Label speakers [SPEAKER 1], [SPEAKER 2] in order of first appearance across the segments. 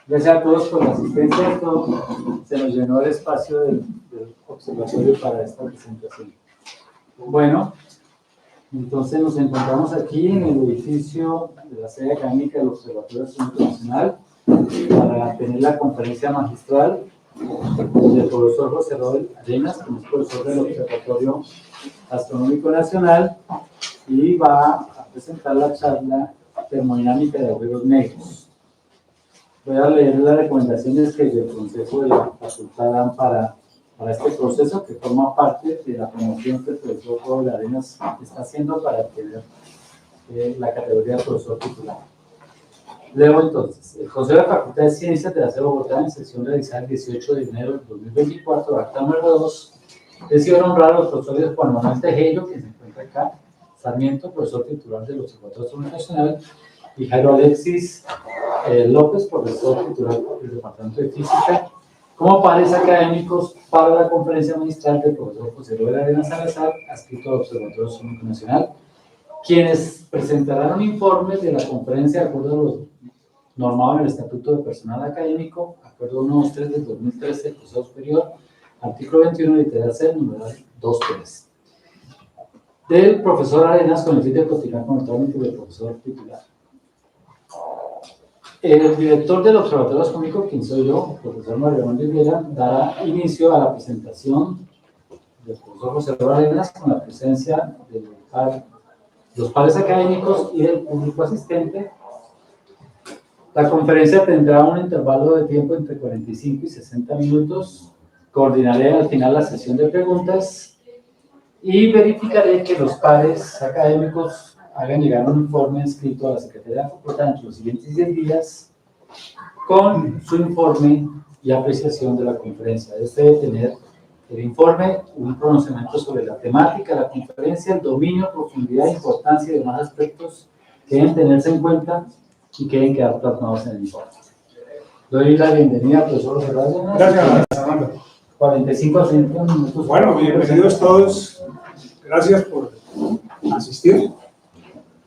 [SPEAKER 1] Gracias a todos por la asistencia. Esto se nos llenó el espacio del observatorio para esta presentación. Bueno, entonces nos encontramos aquí en el edificio de la sede académica del Observatorio Astronómico Nacional para tener la conferencia magistral del profesor José Roel Arenas, que es profesor del Observatorio Astronómico Nacional, y va a presentar la charla termodinámica de agujeros negros. Voy a leer las recomendaciones que el Consejo de la Facultad dan para este proceso, que forma parte de la promoción que el profesor Roel Arenas está haciendo para obtener la categoría de profesor titular. Leo entonces. El Consejo de la Facultad de Ciencias de la Ciudad de Bogotá, en sesión realizada el 18 de enero de 2024, acta número 2, decidió nombrar a los profesores Juan Manuel Tejero, que se encuentra acá, Sarmiento, profesor titular del Observatorio Astronómico Nacional, y Jairo Alexis López, profesor titular del Departamento de Física, como pares académicos para la conferencia magistral del profesor José Roel Arenas Salazar, adscrito al Observatorio Astronómico Nacional, quienes presentarán un informe de la conferencia de acuerdo a los normados en el Estatuto de Personal Académico, acuerdo 123 del 2013 del Consejo Superior, artículo 21, literal C, numeral 2.3, del profesor Arenas, con el fin de continuar con el trámite del profesor titular. El director del Observatorio Astronómico, quien soy yo, el profesor Mario Rivera, dará inicio a la presentación del profesor José Roel Arenas con la presencia de los pares académicos y del público asistente. La conferencia tendrá un intervalo de tiempo entre 45 y 60 minutos. Coordinaré al final la sesión de preguntas y verificaré que los pares académicos hagan llegar un informe escrito a la Secretaría de la Facultad entre los siguientes 10 días con su informe y apreciación de la conferencia. Este debe tener el informe, un conocimiento sobre la temática de la conferencia, el dominio, profundidad, importancia y demás aspectos que deben tenerse en cuenta y que deben quedar plasmados en el informe. Doy la bienvenida al profesor José Roel.
[SPEAKER 2] Gracias, Armando.
[SPEAKER 1] 45 a 30 minutos.
[SPEAKER 2] Bueno, bienvenidos todos. Gracias por asistir.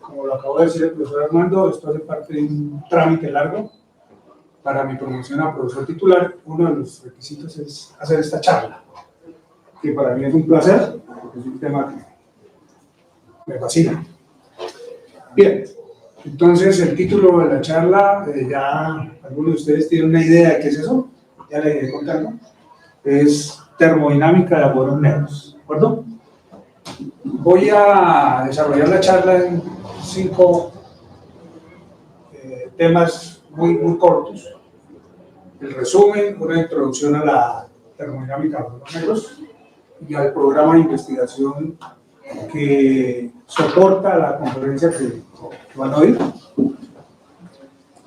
[SPEAKER 2] Como lo acabo de decir el profesor Armando, esto hace parte de un trámite largo. Para mi promoción a profesor titular, uno de los requisitos es hacer esta charla, que para mí es un placer, porque es un tema que me fascina. Bien, entonces el título de la charla, ya algunos de ustedes tienen una idea de qué es eso, ya les iré contando, es termodinámica de agujeros negros, ¿de acuerdo? Voy a desarrollar la charla en 5 temas muy cortos. El resumen, una introducción a la termodinámica de agujeros negros y al programa de investigación que soporta la conferencia que van a oír.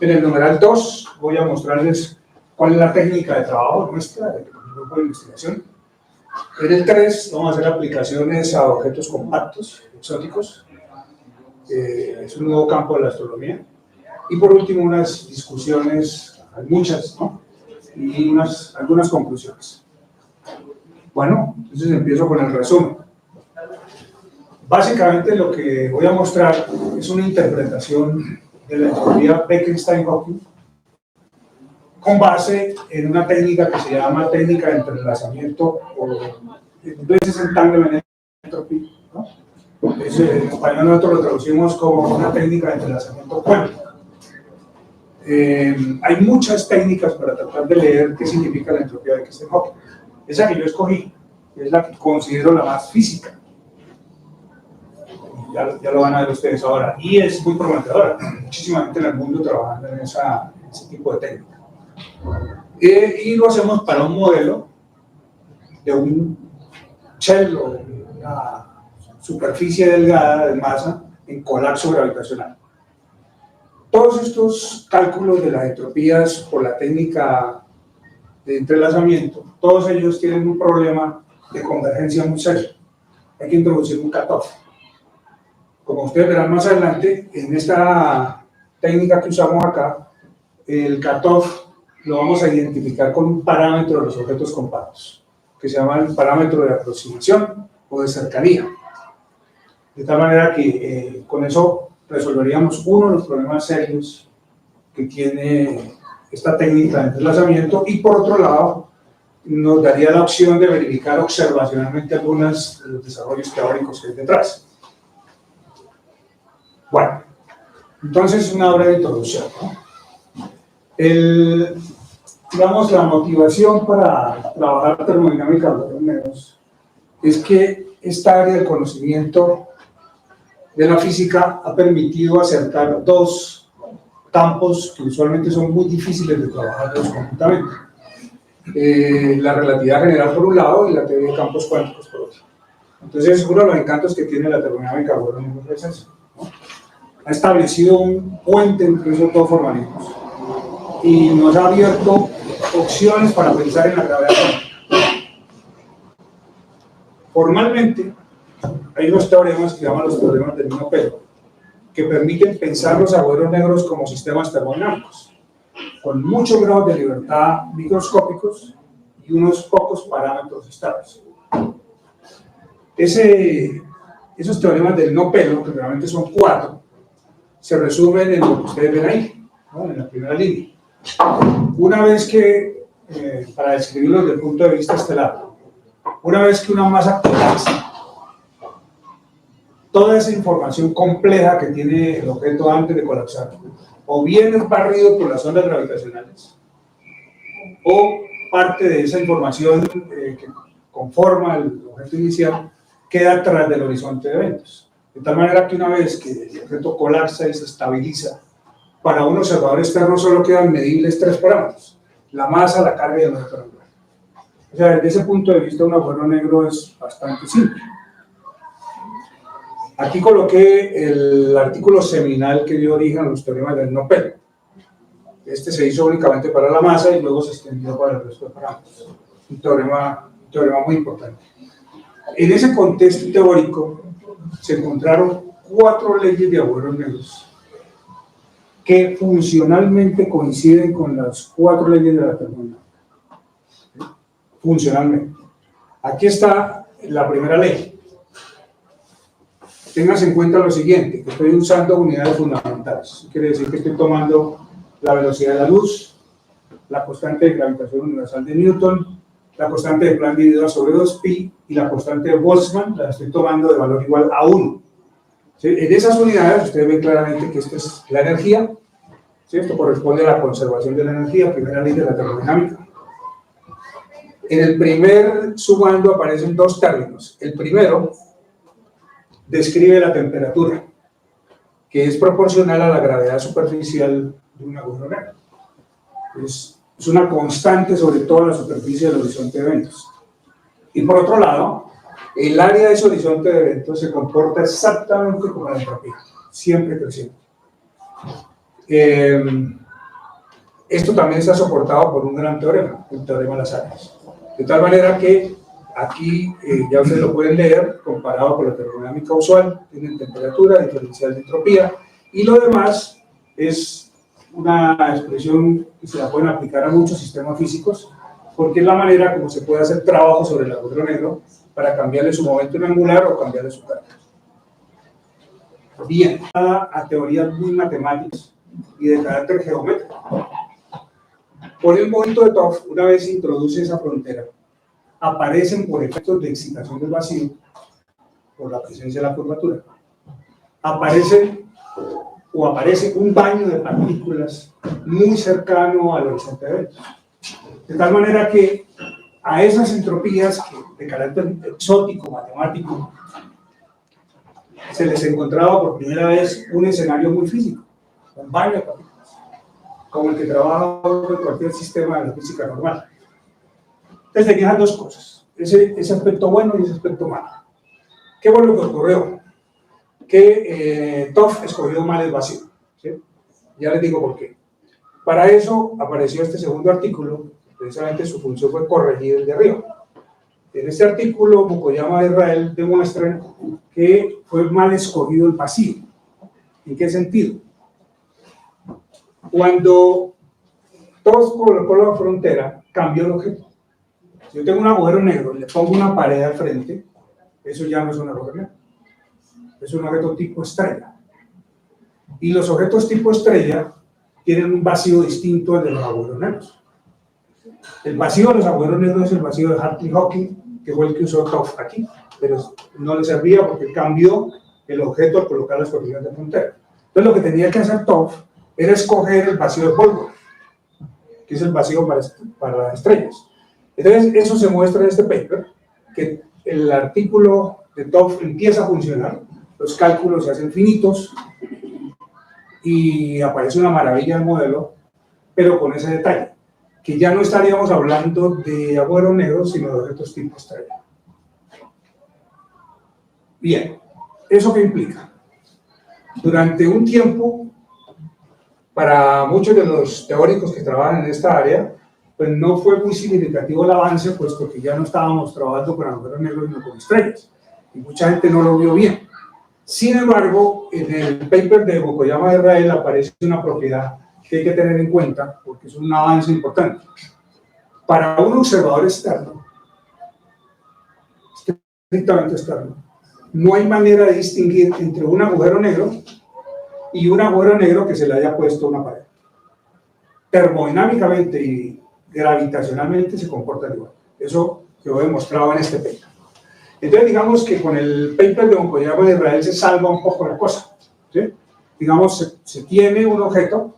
[SPEAKER 2] En el numeral 2 voy a mostrarles cuál es la técnica de trabajo nuestra, del grupo de investigación. En el 3 vamos a hacer aplicaciones a objetos compactos, exóticos. Es un nuevo campo de la astronomía. Y por último, unas discusiones, hay muchas, ¿no? Y algunas conclusiones. Bueno, entonces empiezo con el resumen. Básicamente lo que voy a mostrar es una interpretación de la entropía Bekenstein-Hawking con base en una técnica que se llama técnica de entrelazamiento, o en inglés es entanglement entropy, ¿no? En español nosotros lo traducimos como una técnica de entrelazamiento cuántico. Hay muchas técnicas para tratar de leer qué significa la entropía de Bekenstein-Hawking. Esa que yo escogí es la que considero la más física. Ya lo van a ver ustedes ahora. Y es muy prometedora. Muchísima gente en el mundo trabajando en ese tipo de técnica. Y lo hacemos para un modelo de un shell o una superficie delgada de masa en colapso gravitacional. Todos estos cálculos de las entropías por la técnica de entrelazamiento, todos ellos tienen un problema de convergencia muy serio. Hay que introducir un cutoff. Como ustedes verán más adelante, en esta técnica que usamos acá, el cutoff lo vamos a identificar con un parámetro de los objetos compactos, que se llama el parámetro de aproximación o de cercanía. De tal manera que con eso resolveríamos uno de los problemas serios que tiene esta técnica de entrelazamiento, y por otro lado nos daría la opción de verificar observacionalmente algunos de los desarrollos teóricos que hay detrás. Bueno, entonces una breve introducción, ¿no? Digamos, la motivación para trabajar termodinámica de agujeros negros es que esta área del conocimiento de la física ha permitido acercar dos campos que usualmente son muy difíciles de trabajar conjuntamente. La relatividad general por un lado y la teoría de campos cuánticos por otro. Entonces, uno de los encantos que tiene la termodinámica de agujeros negros es eso, ¿no? Ha establecido un puente entre esos dos formalismos y nos ha abierto opciones para pensar en la gravedad cuántica. Formalmente, hay unos teoremas que se llaman los teoremas del mismo pelo, que permiten pensar los agujeros negros como sistemas termodinámicos, con muchos grados de libertad microscópicos y unos pocos parámetros estables. Esos teoremas del no pelo, que realmente son 4, se resumen en lo que ustedes ven ahí, ¿no? En la primera línea. Una vez que, para describirlo desde el punto de vista estelar, una vez que una masa colapsa, toda esa información compleja que tiene el objeto antes de colapsar, o bien es barrido por las ondas gravitacionales, o parte de esa información que conforma el objeto inicial queda atrás del horizonte de eventos. De tal manera que una vez que el objeto colapsa y se estabiliza, para un observador externo solo quedan medibles 3 parámetros: la masa, la carga y el momento angular. O sea, desde ese punto de vista, un agujero negro es bastante simple. Aquí coloqué el artículo seminal que dio origen a los teoremas del no pelo. Este se hizo únicamente para la masa y luego se extendió para el resto de parámetros. Un teorema muy importante. En ese contexto teórico se encontraron 4 leyes de agujeros negros que funcionalmente coinciden con las 4 leyes de la termodinámica. Funcionalmente. Aquí está la primera ley. Ténganse en cuenta lo siguiente, que estoy usando unidades fundamentales. Eso quiere decir que estoy tomando la velocidad de la luz, la constante de gravitación universal de Newton, la constante de Planck dividida sobre 2pi y la constante de Boltzmann, la estoy tomando de valor igual a 1. ¿Sí? En esas unidades ustedes ven claramente que esta es la energía, ¿sí? Esto corresponde a la conservación de la energía, primera ley de la termodinámica. En el primer sumando aparecen 2 términos. El primero describe la temperatura, que es proporcional a la gravedad superficial de un agujero negro. Es una constante sobre toda la superficie del horizonte de eventos. Y por otro lado, el área de ese horizonte de eventos se comporta exactamente como la entropía, siempre creciente. Esto también está soportado por un gran teorema, el teorema de las áreas. De tal manera que aquí ya ustedes lo pueden leer, comparado con la termodinámica usual, tienen temperatura, diferencial de entropía, y lo demás es una expresión que se la pueden aplicar a muchos sistemas físicos, porque es la manera como se puede hacer trabajo sobre el agujero negro para cambiarle su momento angular o cambiarle su carga. Bien, a teorías muy matemáticas y de carácter geométrico. Por el movimiento de Toff, una vez se introduce esa frontera, aparecen por efectos de excitación del vacío, por la presencia de la curvatura, aparece un baño de partículas muy cercano al horizonte de eventos. De tal manera que a esas entropías de carácter exótico, matemático, se les encontraba por primera vez un escenario muy físico, un baño de partículas, como el que trabaja en cualquier sistema de la física normal. Entonces tenían 2 cosas, ese aspecto bueno y ese aspecto malo. ¿Qué fue lo que ocurrió? Que Toff escogió mal el vacío, ¿sí? Ya les digo por qué. Para eso apareció este segundo artículo, precisamente su función fue corregir el de arriba. En este artículo, Fukuyama de Israel demuestra que fue mal escogido el vacío. ¿En qué sentido? Cuando Toff colocó la frontera, cambió el objeto. Si yo tengo un agujero negro y le pongo una pared al frente, eso ya no es un agujero negro. Es un objeto tipo estrella. Y los objetos tipo estrella tienen un vacío distinto al de los agujeros negros. El vacío de los agujeros negros es el vacío de Hartley-Hawking, que fue el que usó Topf aquí, pero no le servía porque cambió el objeto al colocar las coordenadas de frontera. Entonces lo que tenía que hacer Topf era escoger el vacío de polvo, que es el vacío para las estrellas. Entonces eso se muestra en este paper, que el artículo de Topf empieza a funcionar, los cálculos se hacen finitos y aparece una maravilla del modelo, pero con ese detalle, que ya no estaríamos hablando de agujeros negros, sino de objetos tipo estrella. Bien, ¿eso qué implica? Durante un tiempo, para muchos de los teóricos que trabajan en esta área, pues no fue muy significativo el avance, puesto que ya no estábamos trabajando con agujeros negros, sino con estrellas, y mucha gente no lo vio bien. Sin embargo, en el paper de Fukuyama de Israel aparece una propiedad que hay que tener en cuenta, porque es un avance importante. Para un observador externo, estrictamente externo, no hay manera de distinguir entre un agujero negro y un agujero negro que se le haya puesto a una pared. Termodinámicamente y gravitacionalmente se comporta igual. Eso quedó demostrado en este paper. Entonces, digamos que con el paper de Fukuyama de Israel se salva un poco la cosa, ¿sí? Digamos, se tiene un objeto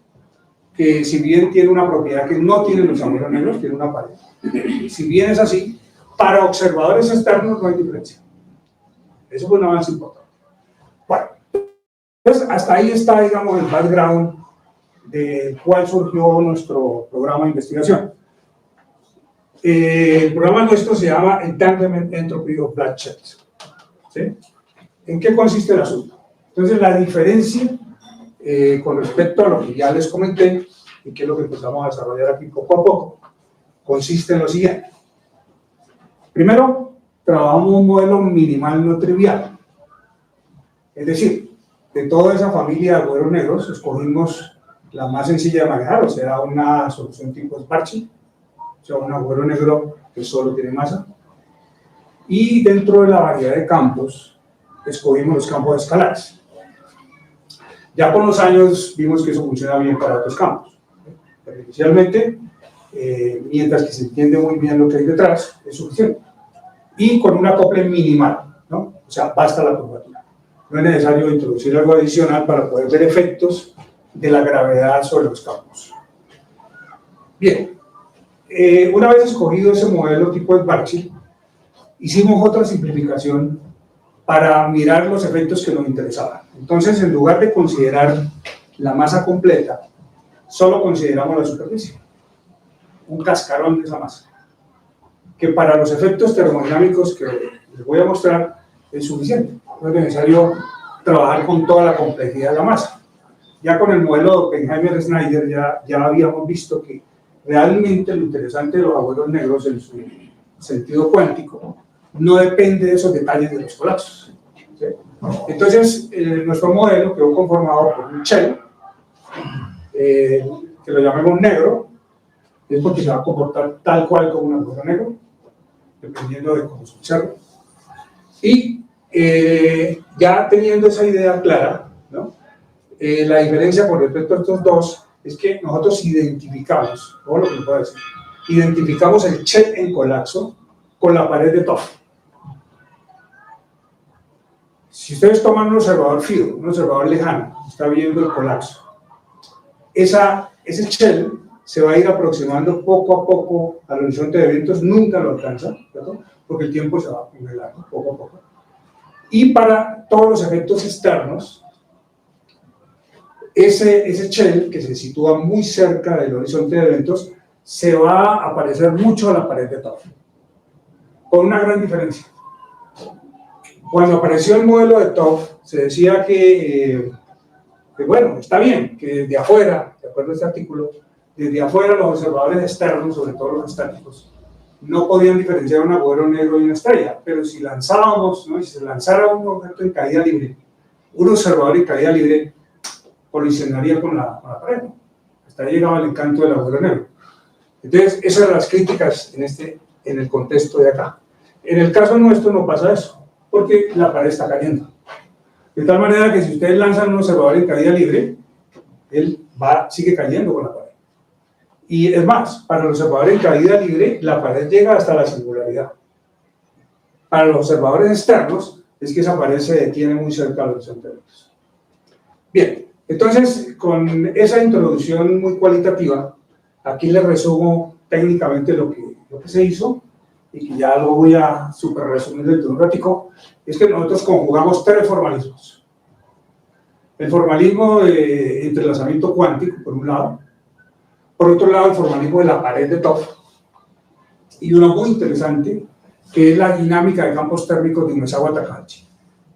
[SPEAKER 2] que, si bien tiene una propiedad que no tienen los agujeros negros, tiene una pared. Si bien es así, para observadores externos no hay diferencia. Eso fue un avance importante. Bueno, entonces hasta ahí está, digamos, el background del cual surgió nuestro programa de investigación. El programa nuestro se llama Entanglement Entropy of Black Shells. ¿Sí? ¿En qué consiste el asunto? Entonces, la diferencia con respecto a lo que ya les comenté, y que es lo que empezamos a desarrollar aquí poco a poco, consiste en lo siguiente. Primero, trabajamos un modelo minimal no trivial. Es decir, de toda esa familia de agujeros negros, escogimos la más sencilla de manejar, o sea, una solución tipo Sparchi, o sea, un agujero negro que solo tiene masa. Y dentro de la variedad de campos, escogimos los campos escalares. Ya con los años vimos que eso funciona bien para otros campos. Pero inicialmente, mientras que se entiende muy bien lo que hay detrás, es suficiente. Y con un acople minimal, ¿no? O sea, basta la curvatura. No es necesario introducir algo adicional para poder ver efectos de la gravedad sobre los campos. Bien. Una vez escogido ese modelo tipo Sparchi, hicimos otra simplificación para mirar los efectos que nos interesaban. Entonces, en lugar de considerar la masa completa, solo consideramos la superficie, un cascarón de esa masa, que para los efectos termodinámicos que les voy a mostrar es suficiente. No es necesario trabajar con toda la complejidad de la masa. Ya con el modelo de Oppenheimer-Snyder ya habíamos visto que realmente lo interesante de los agujeros negros en su sentido cuántico no depende de esos detalles de los colapsos, ¿sí? Entonces, nuestro modelo quedó conformado por un shell, que lo llamemos negro, es porque se va a comportar tal cual como un agujero negro, dependiendo de cómo se observa. Y ya teniendo esa idea clara, ¿no? La diferencia con respecto a estos dos es que nosotros identificamos, todo lo que puedo decir, identificamos el shell en colapso con la pared de Topf. Si ustedes toman un observador frío, un observador lejano, está viendo el colapso, ese shell se va a ir aproximando poco a poco al horizonte de eventos, nunca lo alcanza, ¿verdad? Porque el tiempo se va congelando poco a poco. Y para todos los efectos externos, ese shell que se sitúa muy cerca del horizonte de eventos se va a parecer mucho a la pared de Topf, con una gran diferencia. Cuando apareció el modelo de Topf, se decía que bueno, está bien, que desde afuera, de acuerdo a este artículo, desde afuera los observadores externos, sobre todo los estáticos, no podían diferenciar un agujero negro y una estrella, pero si lanzábamos, ¿no? Si se lanzara un objeto en caída libre, un observador en caída libre colisionaría con la pared. Hasta ahí llegaba el encanto del agujero negro. Entonces, esas son las críticas en el contexto de acá. En el caso nuestro no pasa eso, porque la pared está cayendo. De tal manera que si ustedes lanzan un observador en caída libre, él sigue cayendo con la pared. Y es más, para los observadores en caída libre, la pared llega hasta la singularidad. Para los observadores externos, es que esa pared se detiene muy cerca de los horizontes de eventos. Bien, entonces, con esa introducción muy cualitativa, aquí les resumo técnicamente lo que se hizo, y que ya lo voy a super resumir dentro de un ratico, es que nosotros conjugamos 3 formalismos. El formalismo de entrelazamiento cuántico, por un lado. Por otro lado, el formalismo de la pared de Toff. Y uno muy interesante, que es la dinámica de campos térmicos de Umezawa Takahashi.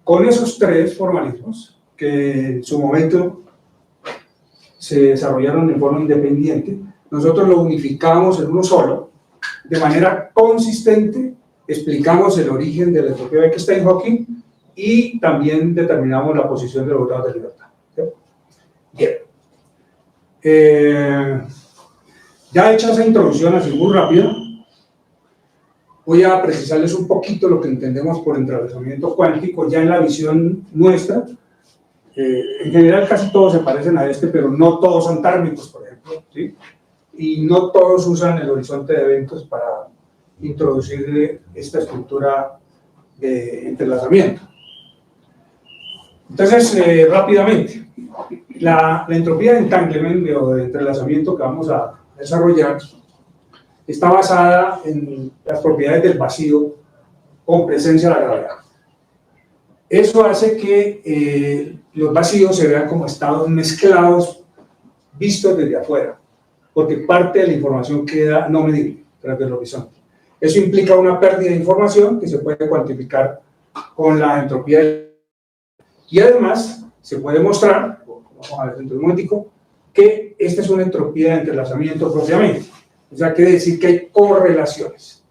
[SPEAKER 2] Con esos 3 formalismos, que en su momento se desarrollaron de forma independiente, nosotros lo unificamos en uno solo, de manera consistente, explicamos el origen de la entropía de Weierstrass-Hawking y también determinamos la posición de los grados de libertad. Bien. Ya hecha esa introducción así muy rápida, voy a precisarles un poquito lo que entendemos por entrelazamiento cuántico ya en la visión nuestra. En general casi todos se parecen a este, pero no todos son térmicos, por ejemplo, ¿sí? Y no todos usan el horizonte de eventos para introducir esta estructura de entrelazamiento. Entonces, rápidamente, la entropía de entanglement o de entrelazamiento que vamos a desarrollar está basada en las propiedades del vacío con presencia de la gravedad. Eso hace que los vacíos se vean como estados mezclados vistos desde afuera, porque parte de la información queda no medible tras del horizonte. Eso implica una pérdida de información que se puede cuantificar con la entropía. Y además, se puede mostrar, vamos a ver dentro de un momentico, que esta es una entropía de entrelazamiento propiamente. O sea, quiere decir que hay correlaciones.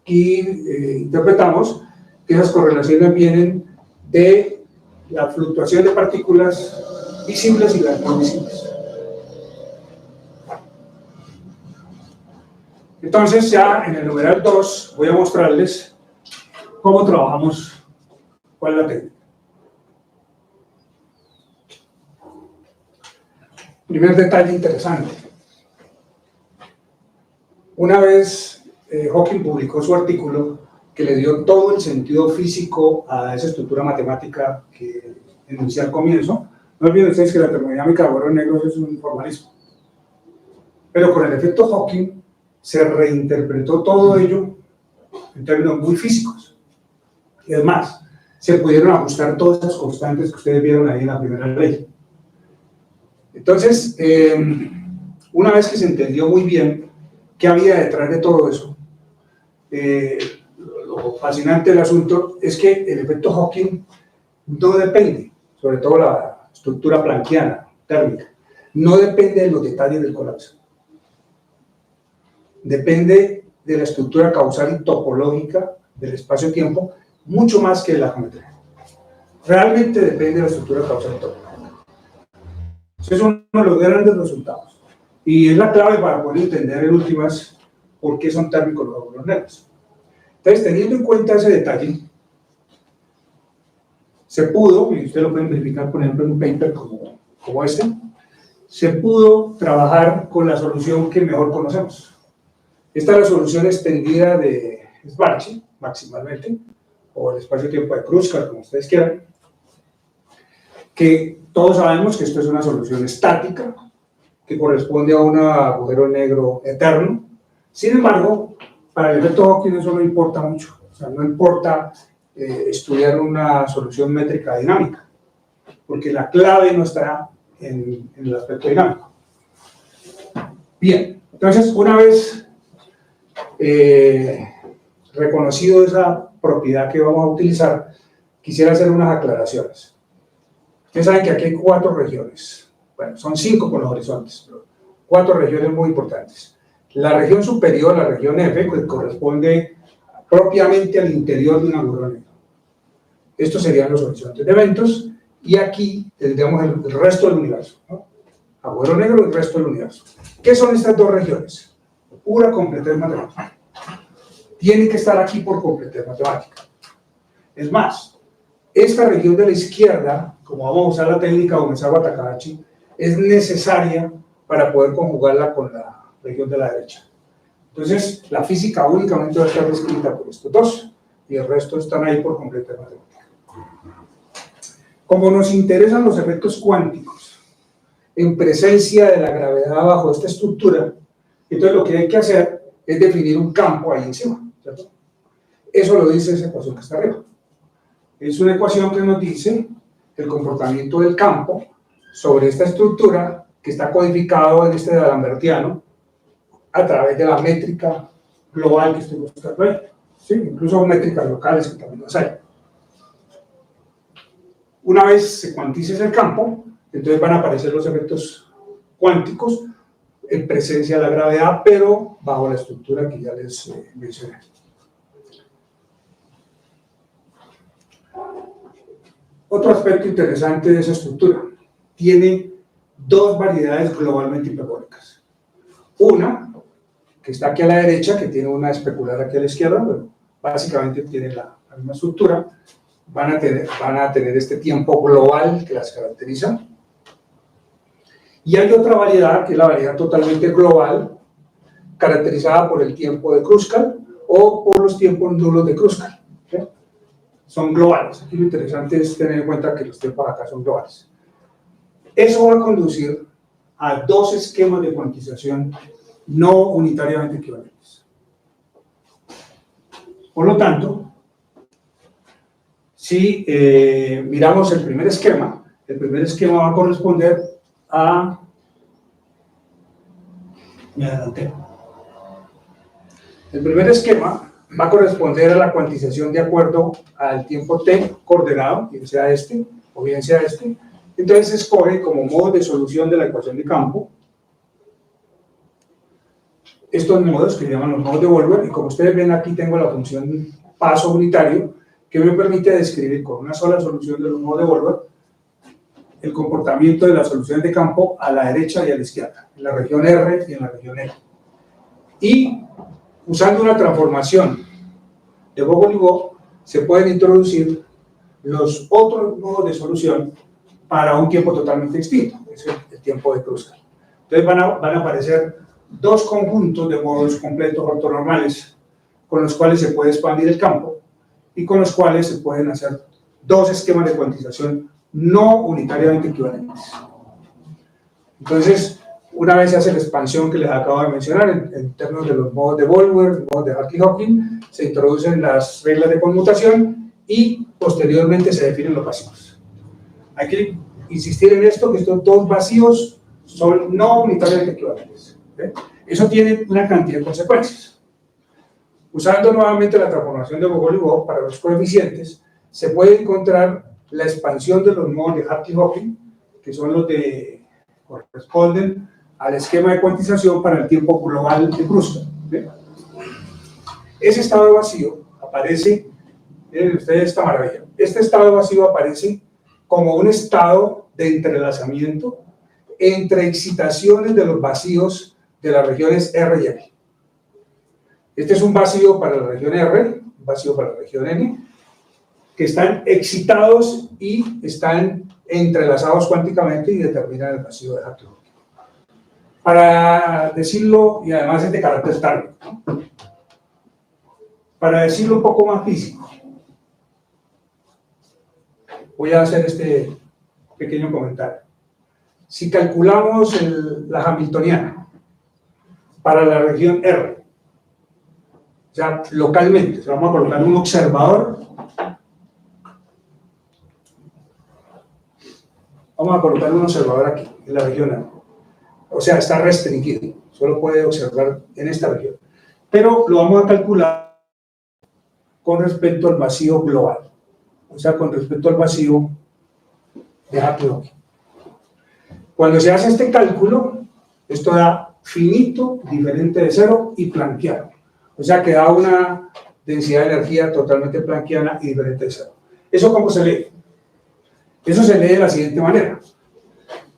[SPEAKER 2] Y interpretamos que esas correlaciones vienen de la fluctuación de partículas visibles y las no visibles. Entonces, ya en el numeral 2 voy a mostrarles cómo trabajamos, cuál es la técnica. Primer detalle interesante. Una vez Hawking publicó su artículo que le dio todo el sentido físico a esa estructura matemática que enuncié al comienzo, no olviden ustedes que la termodinámica de agujeros negros es un formalismo. Pero con el efecto Hawking se reinterpretó todo ello en términos muy físicos. Y además, se pudieron ajustar todas esas constantes que ustedes vieron ahí en la primera ley. Entonces, una vez que se entendió muy bien qué había detrás de todo eso, lo fascinante del asunto es que el efecto Hawking no depende, sobre todo la estructura planckiana, térmica, no depende de los detalles del colapso. Depende de la estructura causal y topológica del espacio-tiempo, mucho más que de la geometría. Realmente depende de la estructura causal y topológica. Ese es uno de los grandes resultados. Y es la clave para poder entender en últimas por qué son térmicos los agujeros negros. Entonces, teniendo en cuenta ese detalle, se pudo, y ustedes lo pueden verificar, por ejemplo, en un paper como este, se pudo trabajar con la solución que mejor conocemos. Esta es la solución extendida de Schwarzschild, maximalmente, o el espacio-tiempo de Kruskal, como ustedes quieran, que todos sabemos que esto es una solución estática, que corresponde a un agujero negro eterno. Sin embargo, para el efecto Hawking eso no importa mucho. O sea, no importa estudiar una solución métrica dinámica, porque la clave no está en el aspecto dinámico. Bien, entonces, una vez reconocido esa propiedad que vamos a utilizar, quisiera hacer unas aclaraciones. Ustedes saben que aquí hay 4 regiones. Bueno, son 5 con los horizontes, pero 4 regiones muy importantes. La región superior, la región F, que corresponde propiamente al interior de un agujero negro. Estos serían los horizontes de eventos, y aquí tendríamos el resto del universo, ¿no? Agujero negro y el resto del universo. ¿Qué son estas 2 regiones? Pura completez matemática. Tiene que estar aquí por completez matemática. Es más, esta región de la izquierda, como vamos a usar la técnica de Umezawa Takahashi, es necesaria para poder conjugarla con la región de la derecha. Entonces, la física únicamente va a estar descrita por estos dos, y el resto están ahí por completa matemática. Como nos interesan los efectos cuánticos en presencia de la gravedad bajo esta estructura, entonces lo que hay que hacer es definir un campo ahí encima, ¿cierto? Eso lo dice esa ecuación que está arriba. Es una ecuación que nos dice el comportamiento del campo sobre esta estructura que está codificado en este d'Alembertiano a través de la métrica global que estoy buscando ahí. Sí, incluso métricas locales que también las hay. Una vez se cuantice ese campo, entonces van a aparecer los efectos cuánticos en presencia de la gravedad, pero bajo la estructura que ya les mencioné. Otro aspecto interesante de esa estructura, tiene dos variedades globalmente hiperbólicas. Una, que está aquí a la derecha, que tiene una especular aquí a la izquierda, pero básicamente tiene la misma estructura, van a tener este tiempo global que las caracteriza. Y hay otra variedad, que es la variedad totalmente global, caracterizada por el tiempo de Kruskal o por los tiempos nulos de Kruskal. ¿Sí? Son globales. Aquí lo interesante es tener en cuenta que los tiempos acá son globales. Eso va a conducir a dos esquemas de cuantización no unitariamente equivalentes. Por lo tanto, si miramos el primer esquema va a corresponder a... Me adelanté. El primer esquema va a corresponder a la cuantización de acuerdo al tiempo t coordenado, bien sea este o bien sea este. Entonces se escoge como modo de solución de la ecuación de campo estos modos que se llaman los modos de Wolver, y como ustedes ven aquí tengo la función paso unitario que me permite describir con una sola solución de los modos de Wolver el comportamiento de las soluciones de campo a la derecha y a la izquierda, en la región R y en la región L. Y usando una transformación de Bogoliubov se pueden introducir los otros modos de solución para un tiempo totalmente distinto, es el tiempo de Kruskal. Entonces van a aparecer dos conjuntos de modos completos ortonormales con los cuales se puede expandir el campo y con los cuales se pueden hacer dos esquemas de cuantización no unitariamente equivalentes. Entonces, una vez se hace la expansión que les acabo de mencionar en términos de los modos de Wolver, modos de Hartley-Hawking, se introducen las reglas de conmutación y posteriormente se definen los vacíos. Hay que insistir en esto, que estos dos vacíos son no unitariamente equivalentes. ¿Okay? Eso tiene una cantidad de consecuencias. Usando nuevamente la transformación de Bogoliubov para los coeficientes, se puede encontrar la expansión de los modos de Hartley-Hawking, que son los que corresponden al esquema de cuantización para el tiempo global de Kruskal. ¿Okay? Ese estado de vacío aparece, miren ustedes esta maravilla, este estado de vacío aparece como un estado de entrelazamiento entre excitaciones de los vacíos de las regiones R y L. Este es un vacío para la región R, un vacío para la región N, que están excitados y están entrelazados cuánticamente y determinan el vacío de Hartley-Hawking. Para decirlo, y además es de carácter tármico, ¿no? Para decirlo un poco más físico, voy a hacer este pequeño comentario. Si calculamos la hamiltoniana para la región R, ya localmente, vamos a colocar un observador, vamos a colocar un observador aquí, en la región R. O sea, está restringido, solo puede observar en esta región. Pero lo vamos a calcular con respecto al vacío global, o sea, con respecto al vacío de Hartley-Hawking. Cuando se hace este cálculo, esto da finito, diferente de cero y planquiano. O sea, que da una densidad de energía totalmente planquiana y diferente de cero. ¿Eso cómo se lee? Eso se lee de la siguiente manera.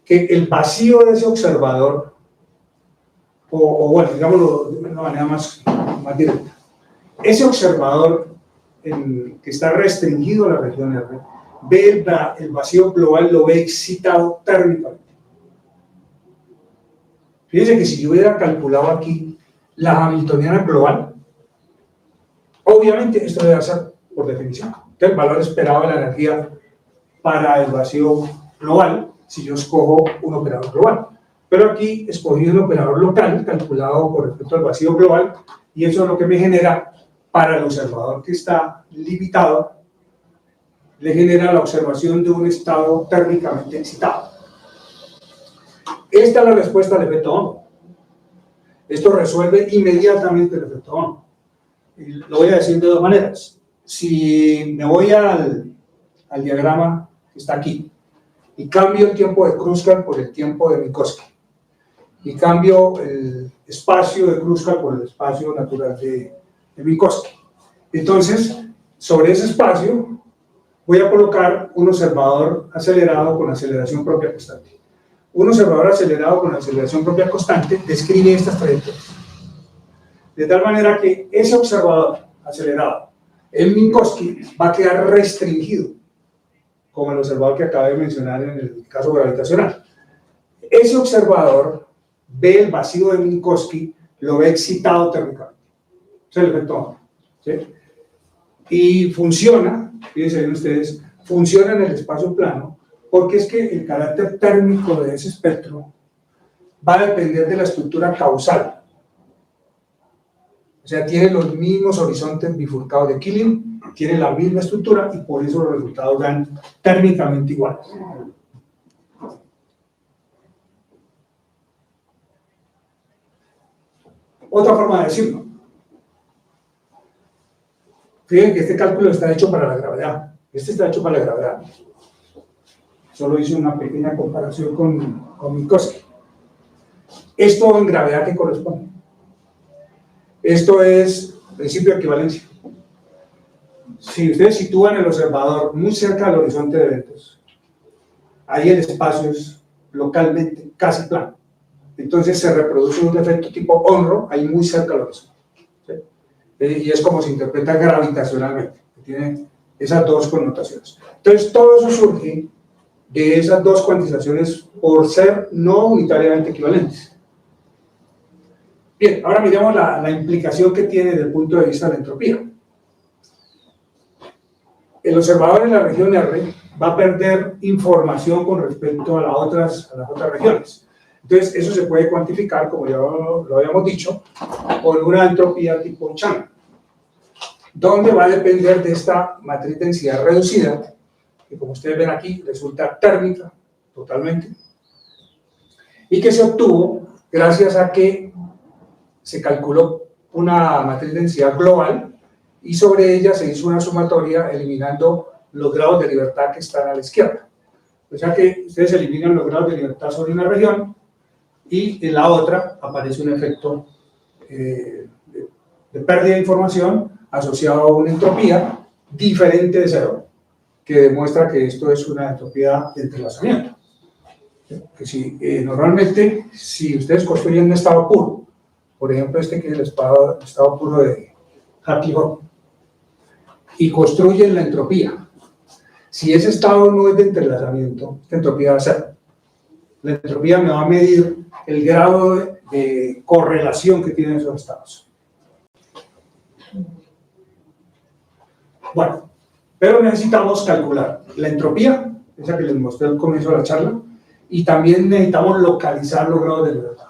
[SPEAKER 2] Que el vacío de ese observador, o bueno, digámoslo de una manera más directa, ese observador que está restringido a la región R, ve el vacío global, lo ve excitado térmicamente. Fíjense que si yo hubiera calculado aquí la hamiltoniana global, obviamente esto debe ser por definición. Entonces, el valor esperado de la energía para el vacío global, si yo escojo un operador global. Pero aquí escogí un operador local calculado con respecto al vacío global, y eso es lo que me genera para el observador que está limitado, le genera la observación de un estado térmicamente excitado. Esta es la respuesta al efecto Ohn. Esto resuelve inmediatamente el efecto Ohn. Y lo voy a decir de dos maneras. Si me voy al diagrama que está aquí y cambio el tiempo de Kruskal por el tiempo de Minkowski y cambio el espacio de Kruskal por el espacio natural de Minkowski, entonces sobre ese espacio voy a colocar un observador acelerado con aceleración propia constante. Un observador acelerado con aceleración propia constante describe estas trayectorias. De tal manera que ese observador acelerado en Minkowski va a quedar restringido, como el observador que acabé de mencionar en el caso gravitacional. Ese observador ve el vacío de Minkowski, lo ve excitado térmicamente. Ese es el efecto Ohn, ¿sí? Y funciona, fíjense bien ustedes, funciona en el espacio plano, porque es que el carácter térmico de ese espectro va a depender de la estructura causal. O sea, tiene los mismos horizontes bifurcados de Killing, tiene la misma estructura y por eso los resultados dan térmicamente iguales. Otra forma de decirlo. Fíjense que este cálculo está hecho para la gravedad. Este está hecho para la gravedad. Solo hice una pequeña comparación con Minkowski. ¿Esto en gravedad qué corresponde? Esto es principio de equivalencia. Si ustedes sitúan el observador muy cerca del horizonte de eventos, ahí el espacio es localmente casi plano. Entonces se reproduce un efecto tipo Onro ahí muy cerca del horizonte. ¿Sí? Y es como se interpreta gravitacionalmente. Tiene esas dos connotaciones. Entonces todo eso surge de esas dos cuantizaciones por ser no unitariamente equivalentes. Bien, ahora miremos la implicación que tiene desde el punto de vista de la entropía. El observador en la región R va a perder información con respecto a las otras regiones. Entonces, eso se puede cuantificar, como ya lo habíamos dicho, con una entropía tipo Chang, donde va a depender de esta matriz densidad reducida, que como ustedes ven aquí, resulta térmica totalmente, y que se obtuvo gracias a que se calculó una matriz de densidad global y sobre ella se hizo una sumatoria eliminando los grados de libertad que están a la izquierda. O sea que ustedes eliminan los grados de libertad sobre una región y en la otra aparece un efecto de pérdida de información asociado a una entropía diferente de cero, que demuestra que esto es una entropía de entrelazamiento. Que si, normalmente, si ustedes construyen un estado puro, por ejemplo este que es el estado puro de Hartley-Hawk, y construyen la entropía, si ese estado no es de entrelazamiento, esta entropía va a ser, la entropía me va a medir el grado de correlación que tienen esos estados. Bueno, pero necesitamos calcular la entropía, esa que les mostré al comienzo de la charla, y también necesitamos localizar los grados de libertad.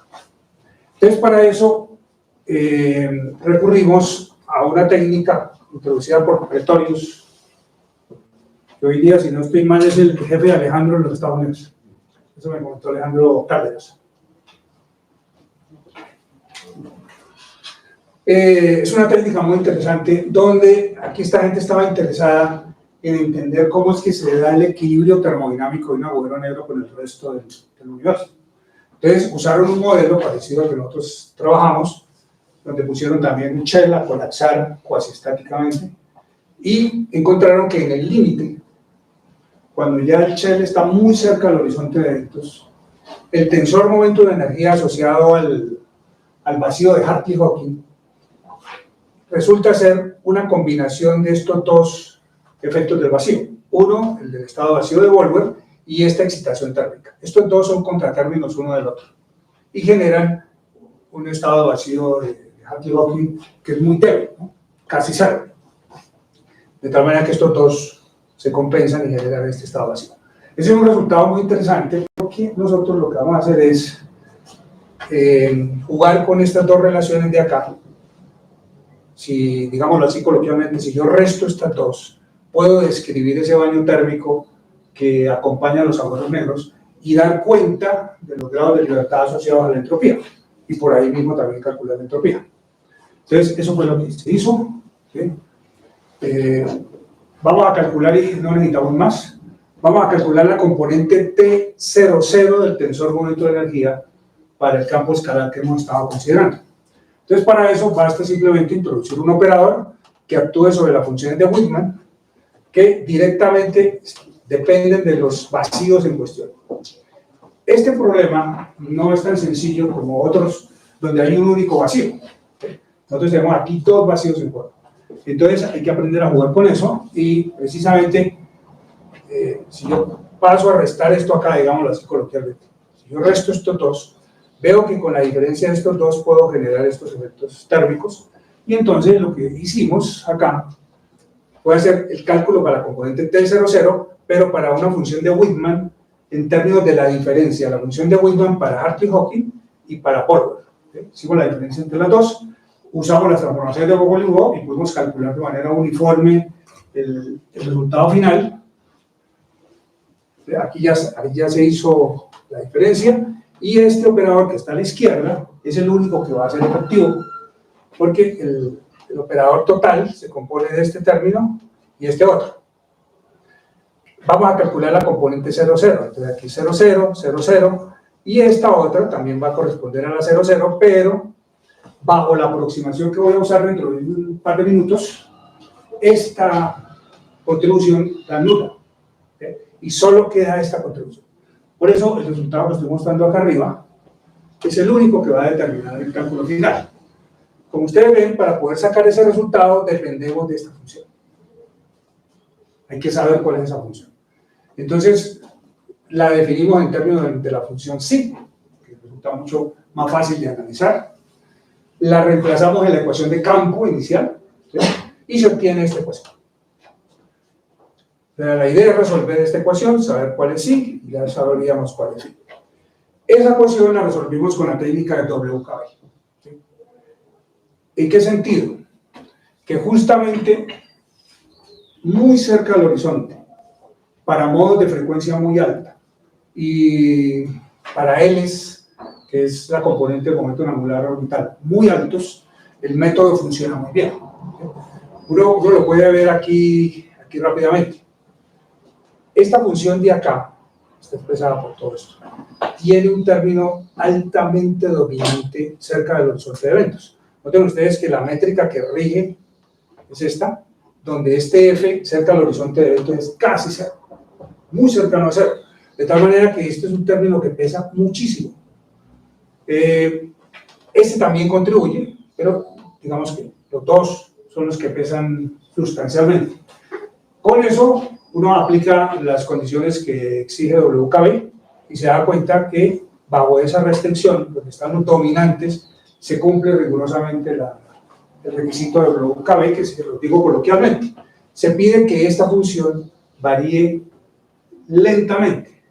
[SPEAKER 2] Entonces, para eso recurrimos a una técnica introducida por Pretorius, que hoy día, si no estoy mal, es el jefe de Alejandro en los Estados Unidos. Eso me comentó Alejandro Cárdenas. Es una técnica muy interesante, donde aquí esta gente estaba interesada en entender cómo es que se da el equilibrio termodinámico de un agujero negro con el resto del universo. Entonces usaron un modelo parecido al que nosotros trabajamos, donde pusieron también un shell a colapsar cuasi estáticamente, y encontraron que en el límite, cuando ya el shell está muy cerca del horizonte de eventos, el tensor momento de energía asociado al vacío de Hartley-Hawking resulta ser una combinación de estos dos efectos del vacío. Uno, el del estado vacío de Wolver, y esta excitación térmica. Estos dos son contratérminos uno del otro. y generan un estado vacío de Hartley-Hawking que es muy débil, ¿no? Casi cero. De tal manera que estos dos se compensan y generan este estado vacío. Ese es un resultado muy interesante porque nosotros lo que vamos a hacer es jugar con estas dos relaciones de acá. Si, digámoslo así coloquialmente, si yo resto estas dos, puedo describir ese baño térmico que acompaña a los agujeros negros y dar cuenta de los grados de libertad asociados a la entropía. Y por ahí mismo también calcular la entropía. Entonces, eso fue lo que se hizo. ¿Sí? Vamos a calcular, y no necesitamos más, vamos a calcular la componente T00 del tensor momento de energía para el campo escalar que hemos estado considerando. Entonces, para eso basta simplemente introducir un operador que actúe sobre las funciones de Widman, que directamente dependen de los vacíos en cuestión. Este problema no es tan sencillo como otros donde hay un único vacío. Nosotros tenemos aquí dos vacíos en juego. Entonces hay que aprender a jugar con eso y precisamente si yo paso a restar esto acá, digámoslo así coloquialmente, si yo resto estos dos, veo que con la diferencia de estos dos puedo generar estos efectos térmicos y entonces lo que hicimos acá fue hacer el cálculo para la componente T00, pero para una función de Widman en términos de la diferencia, la función de Widman para Hartley-Hawking y para Polvar. Hicimos la diferencia entre las dos, usamos las transformaciones de Bogoliubov y pudimos calcular de manera uniforme el resultado final. Aquí ya se hizo la diferencia y este operador que está a la izquierda es el único que va a ser efectivo porque el operador total se compone de este término y este otro. Vamos a calcular la componente 00, entonces aquí 00, 00 y esta otra también va a corresponder a la 00, pero bajo la aproximación que voy a usar dentro de un par de minutos, esta contribución la anula, ¿okay? Y solo queda esta contribución. Por eso el resultado que estoy mostrando acá arriba es el único que va a determinar el cálculo final. Como ustedes ven, para poder sacar ese resultado dependemos de esta función. Hay que saber cuál es esa función. Entonces, la definimos en términos de la función psi, que resulta mucho más fácil de analizar. La reemplazamos en la ecuación de campo inicial, ¿sí? Y se obtiene esta ecuación. La idea es resolver esta ecuación, saber cuál es psi, y ya sabríamos cuál es psi. Esa ecuación la resolvimos con la técnica de WKB. ¿Sí? ¿En qué sentido? Que justamente muy cerca del horizonte, para modos de frecuencia muy alta, y para Ls, que es la componente del momento angular orbital, muy altos, el método funciona muy bien. Uno lo puede ver aquí rápidamente. Esta función de acá, está expresada por todo esto, tiene un término altamente dominante cerca del horizonte de eventos. Noten ustedes que la métrica que rige es esta, donde este F cerca del horizonte de eventos es casi cero, muy cercano a cero, de tal manera que este es un término que pesa muchísimo. Este también contribuye, pero digamos que los dos son los que pesan sustancialmente. Con eso uno aplica las condiciones que exige WKB y se da cuenta que bajo esa restricción, donde están los dominantes, se cumple rigurosamente el requisito de WKB, que se lo digo coloquialmente. Se pide que esta función varíe lentamente.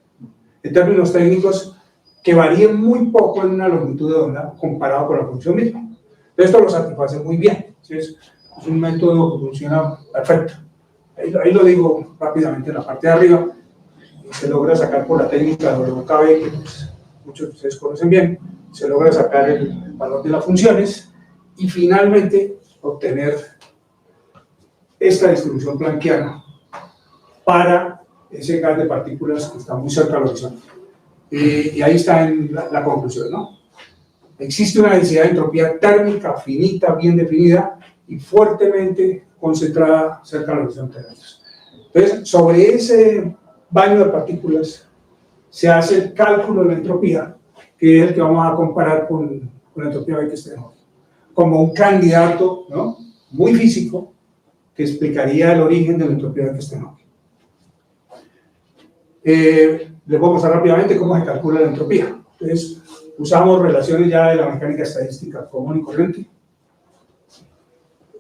[SPEAKER 2] En términos técnicos, que varíe muy poco en una longitud de onda comparado con la función misma. Esto lo satisface muy bien. Es un método que funciona perfecto. Ahí lo digo rápidamente en la parte de arriba. Se logra sacar por la técnica de WKB, que pues, muchos de ustedes conocen bien. Se logra sacar el valor de las funciones y finalmente obtener esta distribución planckiana para ese gas de partículas que está muy cerca del horizonte. Y ahí está la conclusión, ¿no? Existe una densidad de entropía térmica finita, bien definida y fuertemente concentrada cerca del horizonte de eventos. Entonces, sobre ese baño de partículas se hace el cálculo de la entropía, que es el que vamos a comparar con la entropía Beck-Steinhausen, como un candidato, ¿no?, muy físico que explicaría el origen de la entropía Beck-Steinhausen. Les voy a mostrar rápidamente cómo se calcula la entropía. Entonces, usamos relaciones ya de la mecánica estadística común y corriente.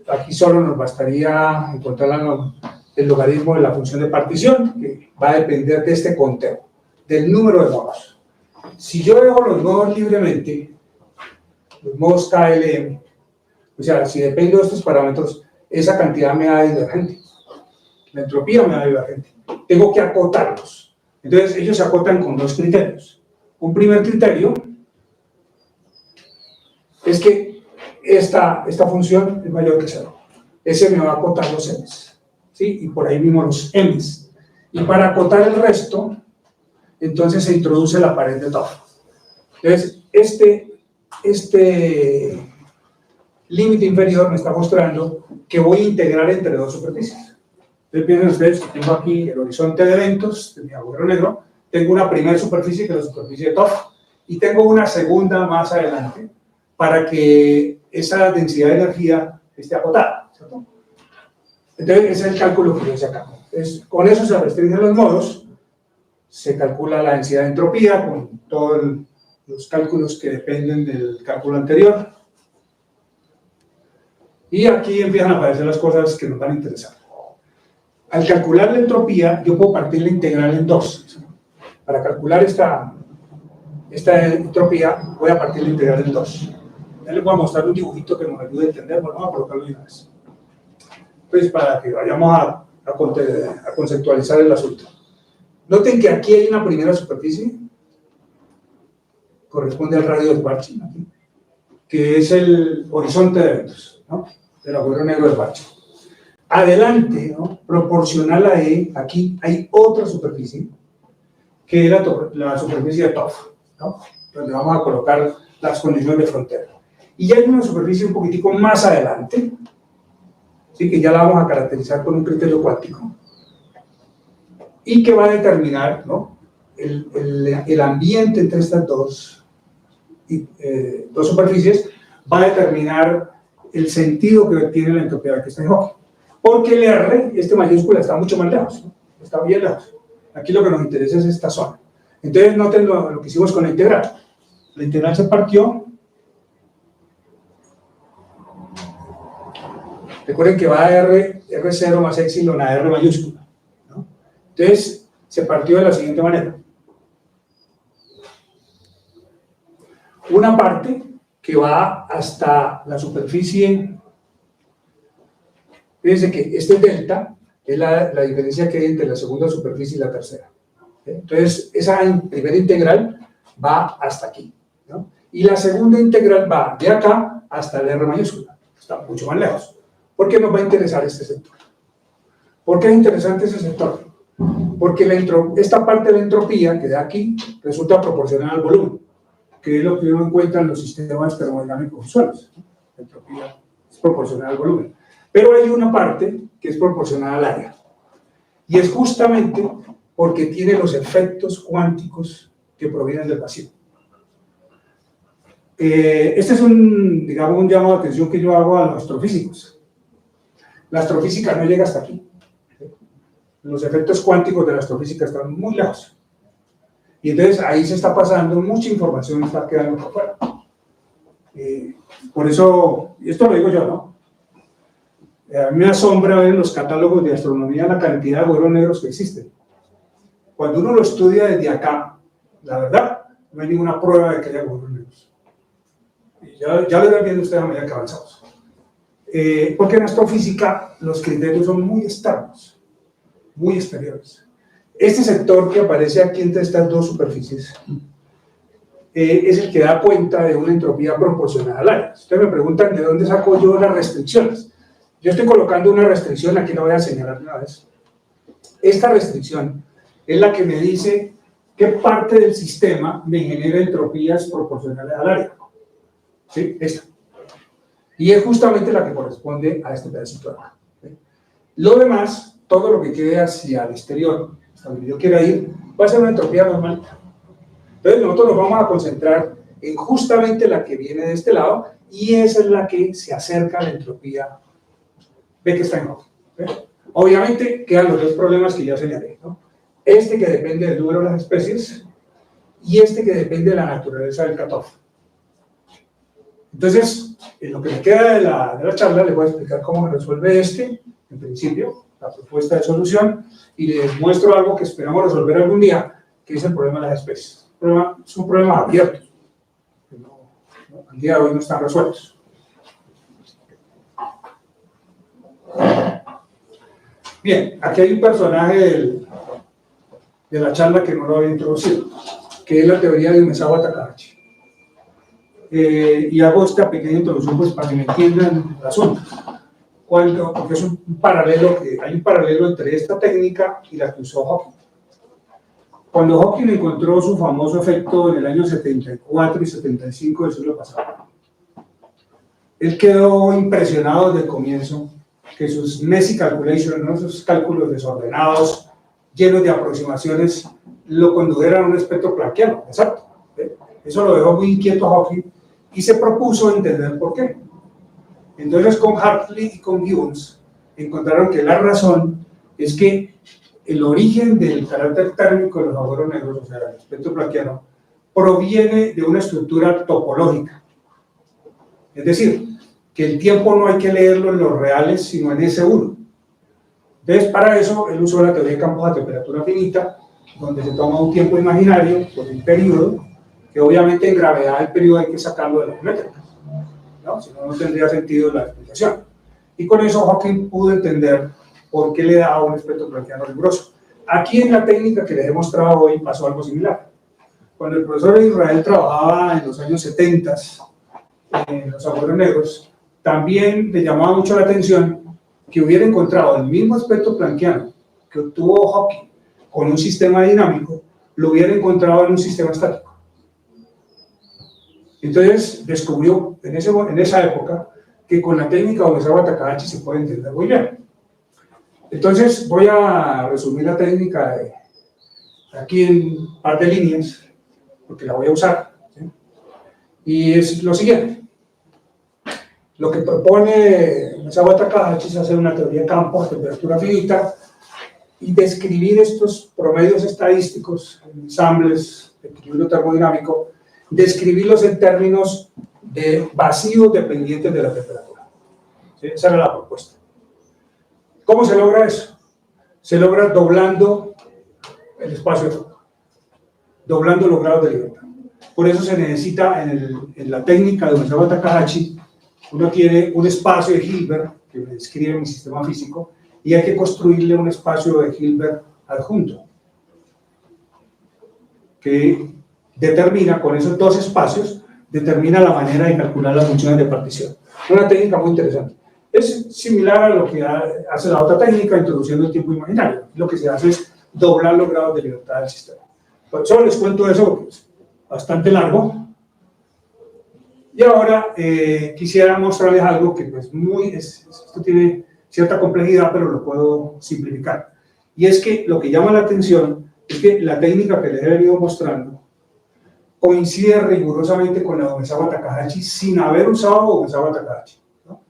[SPEAKER 2] Aquí solo nos bastaría encontrar el logaritmo de la función de partición, que va a depender de este conteo, del número de nodos. Si yo dejo los nodos libremente, los nodos KLM, o sea, si dependo de estos parámetros, esa cantidad me da divergente. La entropía me da divergente. Tengo que acotarlos. Entonces, ellos se acotan con dos criterios. Un primer criterio es que esta función es mayor que 0. Ese me va a acotar los m's, ¿sí? Y por ahí mismo los m's. Y para acotar el resto, entonces se introduce la pared de Toff. Entonces, este límite inferior me está mostrando que voy a integrar entre dos superficies. Entonces, piensen ustedes que tengo aquí el horizonte de eventos de mi agujero negro, tengo una primera superficie que es la superficie de Toff, y tengo una segunda más adelante para que esa densidad de energía esté acotada, ¿cierto? Entonces, ese es el cálculo que yo hice acá. Entonces, con eso se restringen los modos, se calcula la densidad de entropía con todos los cálculos que dependen del cálculo anterior. Y aquí empiezan a aparecer las cosas que nos van a interesar. Al calcular la entropía, yo puedo partir la integral en dos. Para calcular esta entropía, voy a partir la integral en dos. Ya les voy a mostrar un dibujito que nos ayude a entender. Bueno, vamos a colocarlo de una vez. Pues para que vayamos a conceptualizar el asunto. Noten que aquí hay una primera superficie, corresponde al radio de Schwarzschild, que es el horizonte de eventos, ¿no? Del agujero negro de Schwarzschild. Adelante, ¿no? Proporcional a E, aquí hay otra superficie, que es la superficie de Toff, ¿no? Donde vamos a colocar las condiciones de frontera. Y hay una superficie un poquitico más adelante, ¿sí? Que ya la vamos a caracterizar con un criterio cuántico, y que va a determinar, ¿no? el ambiente entre estas dos superficies, va a determinar el sentido que tiene la entropía que está en Hawking. Porque el R, mayúscula, está mucho más lejos, ¿no? Está bien lejos. Aquí lo que nos interesa es esta zona. Entonces, noten lo que hicimos con la integral. La integral se partió. Recuerden que va a R0 más epsilon a R mayúscula, ¿no? Entonces, se partió de la siguiente manera. Una parte que va hasta la superficie, fíjense que este delta es la diferencia que hay entre la segunda superficie y la tercera. Entonces, esa primera integral va hasta aquí, ¿no? Y la segunda integral va de acá hasta el R mayúscula. Está mucho más lejos. ¿Por qué nos va a interesar este sector? ¿Por qué es interesante ese sector? Porque esta parte de la entropía que da aquí resulta proporcional al volumen, que es lo que uno encuentra en los sistemas termodinámicos usuales. La entropía es proporcional al volumen. Pero hay una parte que es proporcional al área. Y es justamente porque tiene los efectos cuánticos que provienen del vacío. Este es un llamado de atención que yo hago a los astrofísicos. La astrofísica no llega hasta aquí. Los efectos cuánticos de la astrofísica están muy lejos. Y entonces ahí se está pasando mucha información, está quedando por fuera. Por eso, y esto lo digo yo, ¿no? A mí me asombra ver en los catálogos de astronomía la cantidad de agujeros negros que existen. Cuando uno lo estudia desde acá, la verdad, no hay ninguna prueba de que haya agujeros negros. Y ya lo irán viendo ustedes a medida que avanzamos. Porque en astrofísica los criterios son muy externos, muy exteriores. Este sector que aparece aquí entre estas dos superficies es el que da cuenta de una entropía proporcional al área. Ustedes me preguntan de dónde saco yo las restricciones. Yo estoy colocando una restricción, aquí la voy a señalar de una vez. Esta restricción es la que me dice qué parte del sistema me genera entropías proporcionales al área. ¿Sí? Esta. Y es justamente la que corresponde a este pedacito de acá. ¿Sí? Lo demás, todo lo que quede hacia el exterior, hasta donde yo quiera ir, va a ser una entropía normal. Entonces nosotros nos vamos a concentrar en justamente la que viene de este lado, y esa es la que se acerca a la entropía. Ve que está en Hawking. Obviamente quedan los dos problemas que ya señalé, ¿no? Este que depende del número de las especies, y este que depende de la naturaleza del cutoff. Entonces, en lo que me queda de la charla, les voy a explicar cómo se resuelve en principio, la propuesta de solución, y les muestro algo que esperamos resolver algún día, que es el problema de las especies. Es un problema abierto, que al día de hoy no están resueltos. Bien, aquí hay un personaje de la charla que no lo había introducido, que es la teoría de Umezawa Takahashi. Y hago esta pequeña introducción pues para que me entiendan el asunto. Porque es hay un paralelo entre esta técnica y la que usó Hawking. Cuando Hawking encontró su famoso efecto en el año 74 y 75 del siglo pasado, él quedó impresionado desde el comienzo que sus messy calculations, ¿no? Esos cálculos desordenados, llenos de aproximaciones, lo condujeran a un espectro planckiano, exacto. Eso lo dejó muy inquieto a Hawking y se propuso entender por qué. Entonces con Hartley y con Gibbons encontraron que la razón es que el origen del carácter térmico de los agujeros negros, o sea, el espectro planckiano, proviene de una estructura topológica. Es decir, que el tiempo no hay que leerlo en los reales, sino en S1. Entonces, para eso, él usó la teoría de campos a temperatura finita, donde se toma un tiempo imaginario por un periodo, que obviamente en gravedad el periodo hay que sacarlo de las métricas, ¿no? Si no, no tendría sentido la explicación. Y con eso Hawking pudo entender por qué le daba un espectro planckiano riguroso. Aquí en la técnica que les he mostrado hoy pasó algo similar. Cuando el profesor Israel trabajaba en los años 70 en los agujeros negros, también le llamaba mucho la atención que hubiera encontrado el mismo espectro planckiano que obtuvo Hawking con un sistema dinámico, lo hubiera encontrado en un sistema estático. Entonces descubrió en esa época que con la técnica de Umezawa Takahashi se puede entender muy bien. Entonces voy a resumir la técnica aquí en un par de líneas, porque la voy a usar, ¿sí? Y es lo siguiente. Lo que propone Umezawa Takahashi es hacer una teoría de campos a temperatura finita y describir estos promedios estadísticos, ensambles de equilibrio termodinámico, describirlos en términos de vacíos dependientes de la temperatura. ¿Sí? Esa era la propuesta. ¿Cómo se logra eso? Se logra doblando el espacio de foco, doblando los grados de libertad. Por eso se necesita en la técnica de Umezawa Takahashi, uno tiene un espacio de Hilbert que describe mi sistema físico y hay que construirle un espacio de Hilbert adjunto que determina, con esos dos espacios, determina la manera de calcular las funciones de partición. Una técnica muy interesante. Es similar a lo que hace la otra técnica, introduciendo el tiempo imaginario. Lo que se hace es doblar los grados de libertad del sistema. Pues solo les cuento eso porque es bastante largo. Y ahora quisiera mostrarles algo que pues esto tiene cierta complejidad, pero lo puedo simplificar. Y es que lo que llama la atención es que la técnica que les he venido mostrando coincide rigurosamente con la de Umezawa Takahashi sin haber usado Umezawa Takahashi, ¿no?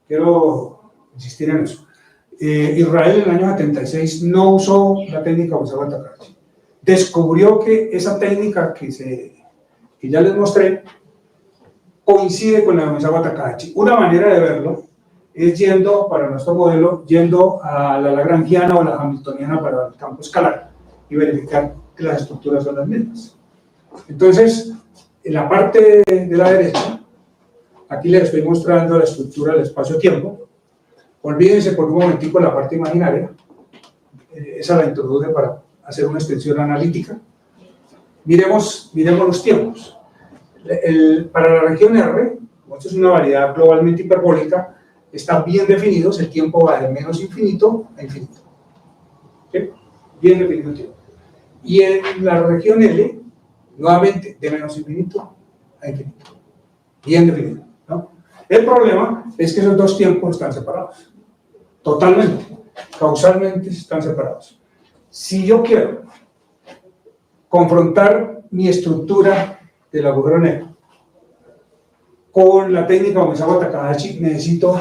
[SPEAKER 2] Quiero insistir en eso. Israel en el año 76 no usó la técnica Umezawa Takahashi. Descubrió que esa técnica que ya les mostré coincide con la de Umezawa Takahashi. Una manera de verlo es para nuestro modelo, yendo a la lagrangiana o la hamiltoniana para el campo escalar y verificar que las estructuras son las mismas. Entonces, en la parte de la derecha, aquí les estoy mostrando la estructura del espacio-tiempo. Olvídense por un momentico la parte imaginaria. Esa la introduje para hacer una extensión analítica. Miremos los tiempos. Para la región R, como esto es una variedad globalmente hiperbólica, están bien definidos, el tiempo va de menos infinito a infinito. ¿Sí? Bien definido el tiempo. Y en la región L, nuevamente, de menos infinito a infinito. Bien definido, ¿no? El problema es que esos dos tiempos están separados. Totalmente, causalmente están separados. Si yo quiero confrontar mi estructura del agujero negro con la técnica de Umezawa Takahashi, necesito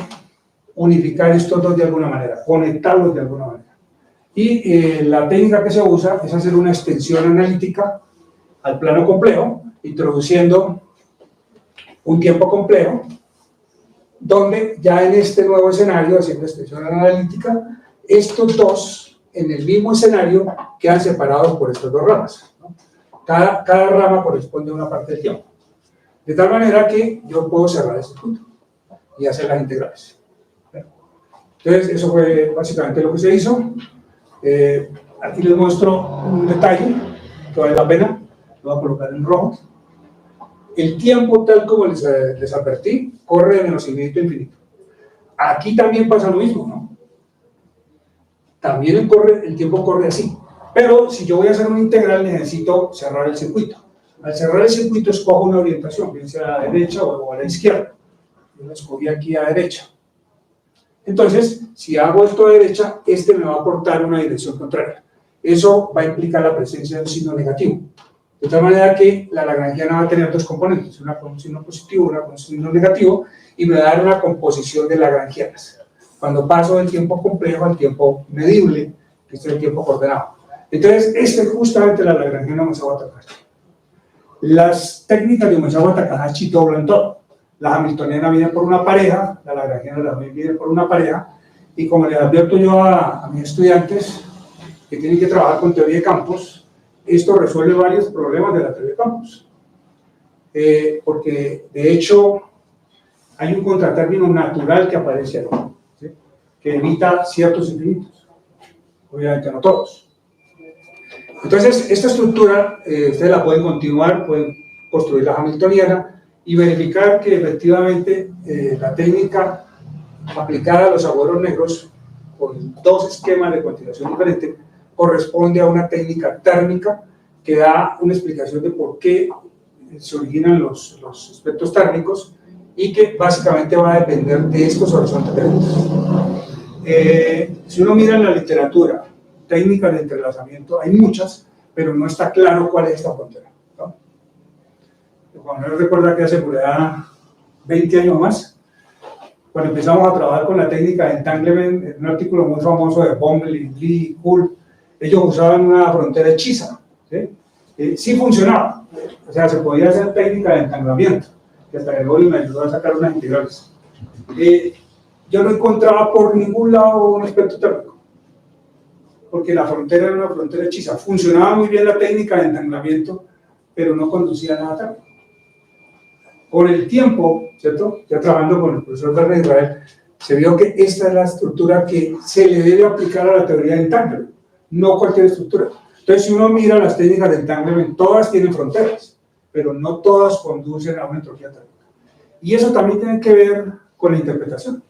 [SPEAKER 2] unificar estos dos de alguna manera, conectarlos de alguna manera. Y la técnica que se usa es hacer una extensión analítica al plano complejo, introduciendo un tiempo complejo, donde ya en este nuevo escenario, haciendo extensión analítica, estos dos en el mismo escenario quedan separados por estas dos ramas, ¿no? Cada rama corresponde a una parte del tiempo. De tal manera que yo puedo cerrar el circuito y hacer las integrales. Entonces, eso fue básicamente lo que se hizo. Aquí les muestro un detalle que vale la pena, lo voy a colocar en rojo. El tiempo, tal como les advertí, corre de menos infinito a infinito. Aquí también pasa lo mismo, ¿no? También el tiempo corre así. Pero si yo voy a hacer una integral, necesito cerrar el circuito. Al cerrar el circuito, escojo una orientación, bien sea a la derecha o a la izquierda. Yo la escogí aquí a derecha. Entonces, si hago esto a derecha, este me va a aportar una dirección contraria. Eso va a implicar la presencia de un signo negativo. De tal manera que la lagrangiana va a tener dos componentes, una con un signo positivo, una con un signo negativo, y me va a dar una composición de lagrangianas. Cuando paso del tiempo complejo al tiempo medible, que es el tiempo coordenado. Entonces, esta es justamente la lagrangiana Umezawa-Takahashi. Las técnicas de Umezawa-Takahashi doblan todo. La hamiltoniana viene por una pareja, la lagrangiana también viene por una pareja, y como les advierto yo a mis estudiantes que tienen que trabajar con teoría de campos, esto resuelve varios problemas de la teoría de campos. Porque, de hecho, hay un contratérmino natural que aparece ahí, ¿sí? Que evita ciertos infinitos. Obviamente no todos. Entonces, esta estructura, ustedes la pueden continuar, pueden construir la hamiltoniana y verificar que efectivamente la técnica aplicada a los agujeros negros con dos esquemas de cuantización diferentes corresponde a una técnica térmica que da una explicación de por qué se originan los espectros térmicos y que básicamente va a depender de estos horizontes térmicos. Si uno mira en la literatura, técnicas de entrelazamiento, hay muchas, pero no está claro cuál es esta frontera, ¿no? Cuando uno recuerda que hace por allá 20 años más, cuando empezamos a trabajar con la técnica de entanglement, en un artículo muy famoso de Bomley, Lee, Kuhl, ellos usaban una frontera hechiza, ¿sí? Sí funcionaba, o sea, se podía hacer técnica de entanglamiento, que hasta Gregorio me ayudó a sacar unas integrales. Yo no encontraba por ningún lado un espectro térmico, porque la frontera era una frontera hechiza. Funcionaba muy bien la técnica de entanglamiento, pero no conducía a nada térmico. Con el tiempo, ¿cierto? Ya trabajando con el profesor Werner Israel, se vio que esta es la estructura que se le debe aplicar a la teoría de entanglement, no cualquier estructura. Entonces, si uno mira las técnicas de entanglement, todas tienen fronteras, pero no todas conducen a una entropía térmica. Y eso también tiene que ver con la interpretación.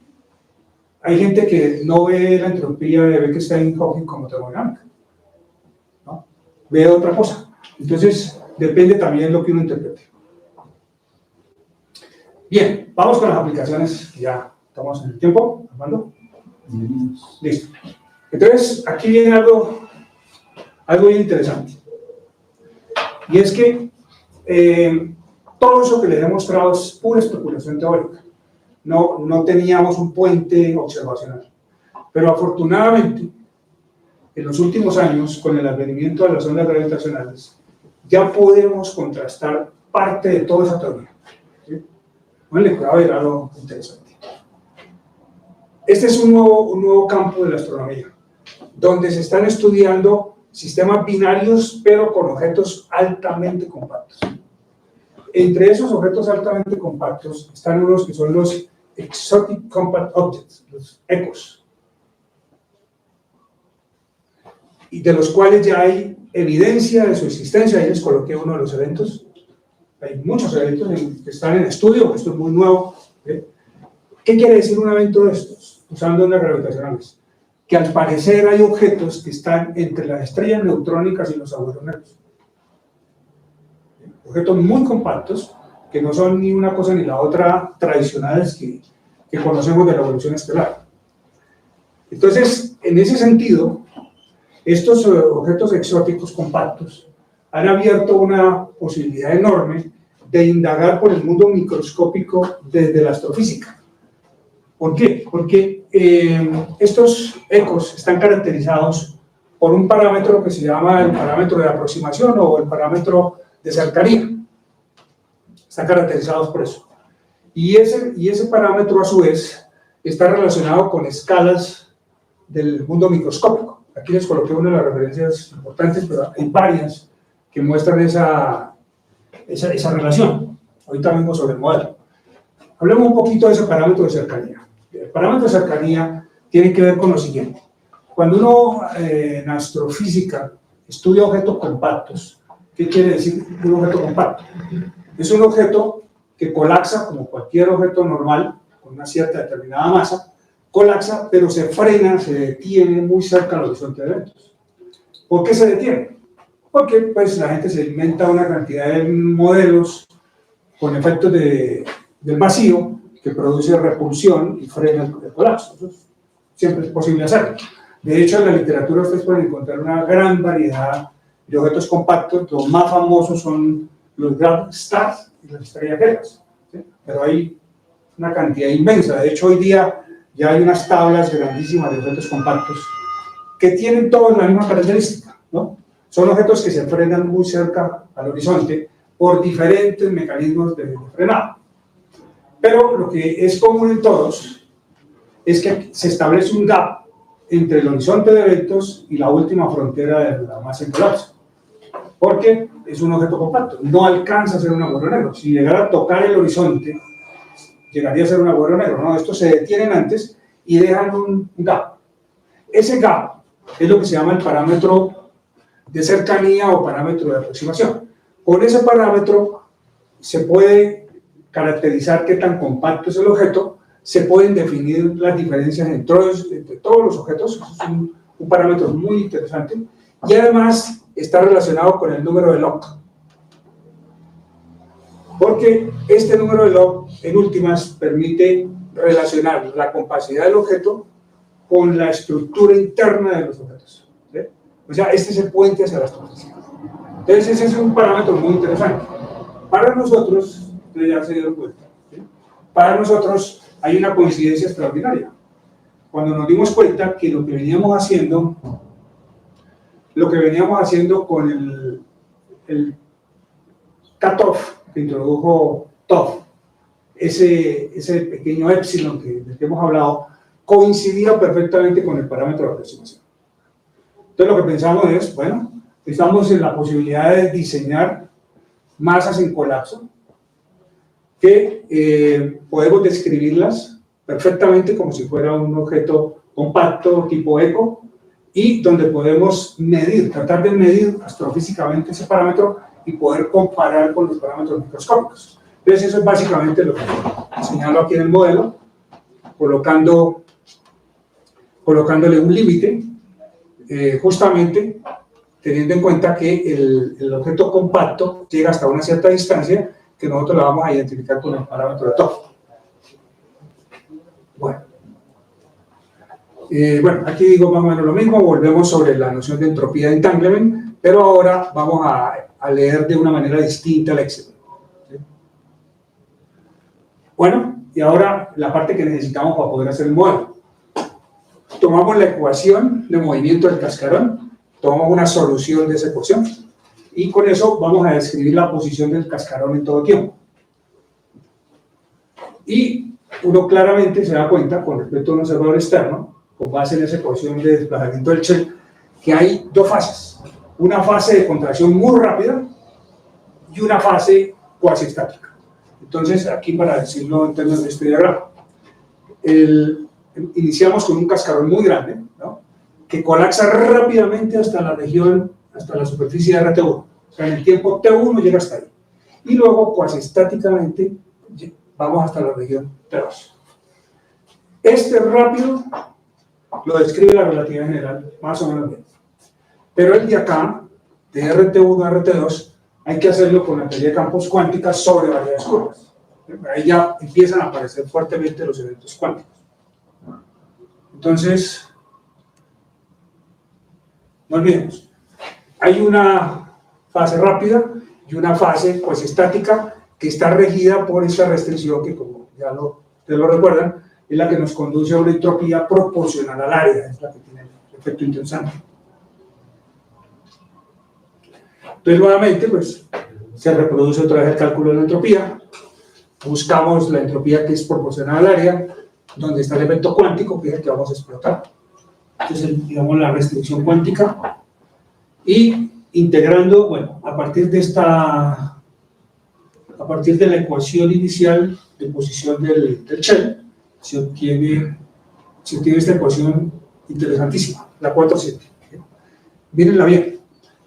[SPEAKER 2] Hay gente que no ve la entropía de Bekenstein-Hawking como termodinámica, ¿no? Ve otra cosa. Entonces, depende también de lo que uno interprete. Bien, vamos con las aplicaciones. Ya estamos en el tiempo, Armando. Listo. Entonces, aquí viene algo bien interesante. Y es que todo eso que les he mostrado es pura especulación teórica. No teníamos un puente observacional. Pero afortunadamente, en los últimos años, con el advenimiento de las ondas gravitacionales, ya podemos contrastar parte de toda esa teoría. ¿Sí? Bueno, cuidado, ver algo interesante. Este es un nuevo campo de la astronomía, donde se están estudiando sistemas binarios, pero con objetos altamente compactos. Entre esos objetos altamente compactos están unos que son los Exotic Compact Objects, los ECOs, y de los cuales ya hay evidencia de su existencia. Ahí les coloqué uno de los eventos. Hay muchos eventos que están en estudio, esto es muy nuevo. ¿Qué quiere decir un evento de estos? Usando ondas gravitacionales. Que al parecer hay objetos que están entre las estrellas neutrónicas y los agujeros negros. Objetos muy compactos, que no son ni una cosa ni la otra tradicionales que conocemos de la evolución estelar. Entonces, en ese sentido, estos objetos exóticos compactos han abierto una posibilidad enorme de indagar por el mundo microscópico desde la astrofísica. ¿Por qué? Porque estos ecos están caracterizados por un parámetro que se llama el parámetro de aproximación o el parámetro de cercanía. Están caracterizados por eso. Y ese parámetro, a su vez, está relacionado con escalas del mundo microscópico. Aquí les coloqué una de las referencias importantes, pero hay varias que muestran esa relación. Ahorita vengo sobre el modelo. Hablemos un poquito de ese parámetro de cercanía. El parámetro de cercanía tiene que ver con lo siguiente. Cuando uno en astrofísica estudia objetos compactos, ¿qué quiere decir un objeto compacto? Es un objeto que colapsa como cualquier objeto normal, con una cierta determinada masa, colapsa, pero se frena, se detiene muy cerca al horizonte de eventos. ¿Por qué se detiene? Porque pues, la gente se inventa una cantidad de modelos con efectos del vacío que produce repulsión y frena el colapso. Eso siempre es posible hacerlo. De hecho, en la literatura ustedes pueden encontrar una gran variedad de objetos compactos. Los más famosos son los Grand Stars y las estrellas Vegas, ¿sí? Pero hay una cantidad inmensa. De hecho, hoy día ya hay unas tablas grandísimas de objetos compactos que tienen todas la misma característica, ¿no? Son objetos que se frenan muy cerca al horizonte por diferentes mecanismos de frenado. Pero lo que es común en todos es que se establece un gap entre el horizonte de eventos y la última frontera de la masa en colapso. Porque es un objeto compacto, no alcanza a ser un agujero negro. Si llegara a tocar el horizonte, llegaría a ser un agujero negro, ¿no? Estos se detienen antes y dejan un gap. Ese gap es lo que se llama el parámetro de cercanía o parámetro de aproximación. Con ese parámetro se puede caracterizar qué tan compacto es el objeto, se pueden definir las diferencias entre todos los objetos. Eso es un parámetro muy interesante, y además está relacionado con el número de Locke, porque este número de Locke en últimas permite relacionar la compacidad del objeto con la estructura interna de los objetos, ¿sí? O sea, este es el puente hacia la astrofísica. Entonces ese es un parámetro muy interesante. Para nosotros, ustedes ya se dieron cuenta, ¿sí? Para nosotros hay una coincidencia extraordinaria. Cuando nos dimos cuenta que lo que veníamos haciendo con el cutoff que introdujo Topf, ese pequeño epsilon del que hemos hablado, coincidía perfectamente con el parámetro de aproximación. Entonces lo que pensamos es, bueno, estamos en la posibilidad de diseñar masas en colapso que podemos describirlas perfectamente como si fuera un objeto compacto tipo ECO, y donde podemos tratar de medir astrofísicamente ese parámetro y poder comparar con los parámetros microscópicos. Entonces eso es básicamente lo que señalo aquí en el modelo, colocándole un límite, justamente teniendo en cuenta que el objeto compacto llega hasta una cierta distancia que nosotros la vamos a identificar con el parámetro de Topf. Bueno, aquí digo más o menos lo mismo, volvemos sobre la noción de entropía de entanglement, pero ahora vamos a leer de una manera distinta el Excel. ¿Sí? Bueno, y ahora la parte que necesitamos para poder hacer el modelo. Tomamos la ecuación de movimiento del cascarón, tomamos una solución de esa ecuación, y con eso vamos a describir la posición del cascarón en todo tiempo. Y uno claramente se da cuenta, con respecto a un observador externo, con base en esa ecuación de desplazamiento del shell, que hay dos fases. Una fase de contracción muy rápida y una fase cuasi estática. Entonces, aquí para decirlo en términos de este diagrama, iniciamos con un cascarón muy grande, ¿no?, que colapsa rápidamente hasta la superficie de RT1. O sea, en el tiempo T1 llega hasta ahí. Y luego, cuasi estáticamente, vamos hasta la región T2. Este rápido lo describe la relatividad general, más o menos bien. Pero el de acá, de RT1 a RT2, hay que hacerlo con la teoría de campos cuántica sobre variedades curvas. Ahí ya empiezan a aparecer fuertemente los eventos cuánticos. Entonces, no olvidemos, hay una fase rápida y una fase pues estática que está regida por esta restricción que, como ya ustedes lo recuerdan, es la que nos conduce a una entropía proporcional al área, es la que tiene el efecto interesante. Entonces, nuevamente, pues, se reproduce otra vez el cálculo de la entropía, buscamos la entropía que es proporcional al área, donde está el efecto cuántico, que es el que vamos a explotar. Entonces, digamos, la restricción cuántica, y integrando, bueno, a partir de la ecuación inicial de posición del shell, se obtiene esta ecuación interesantísima, la 4.7. Mírenla bien.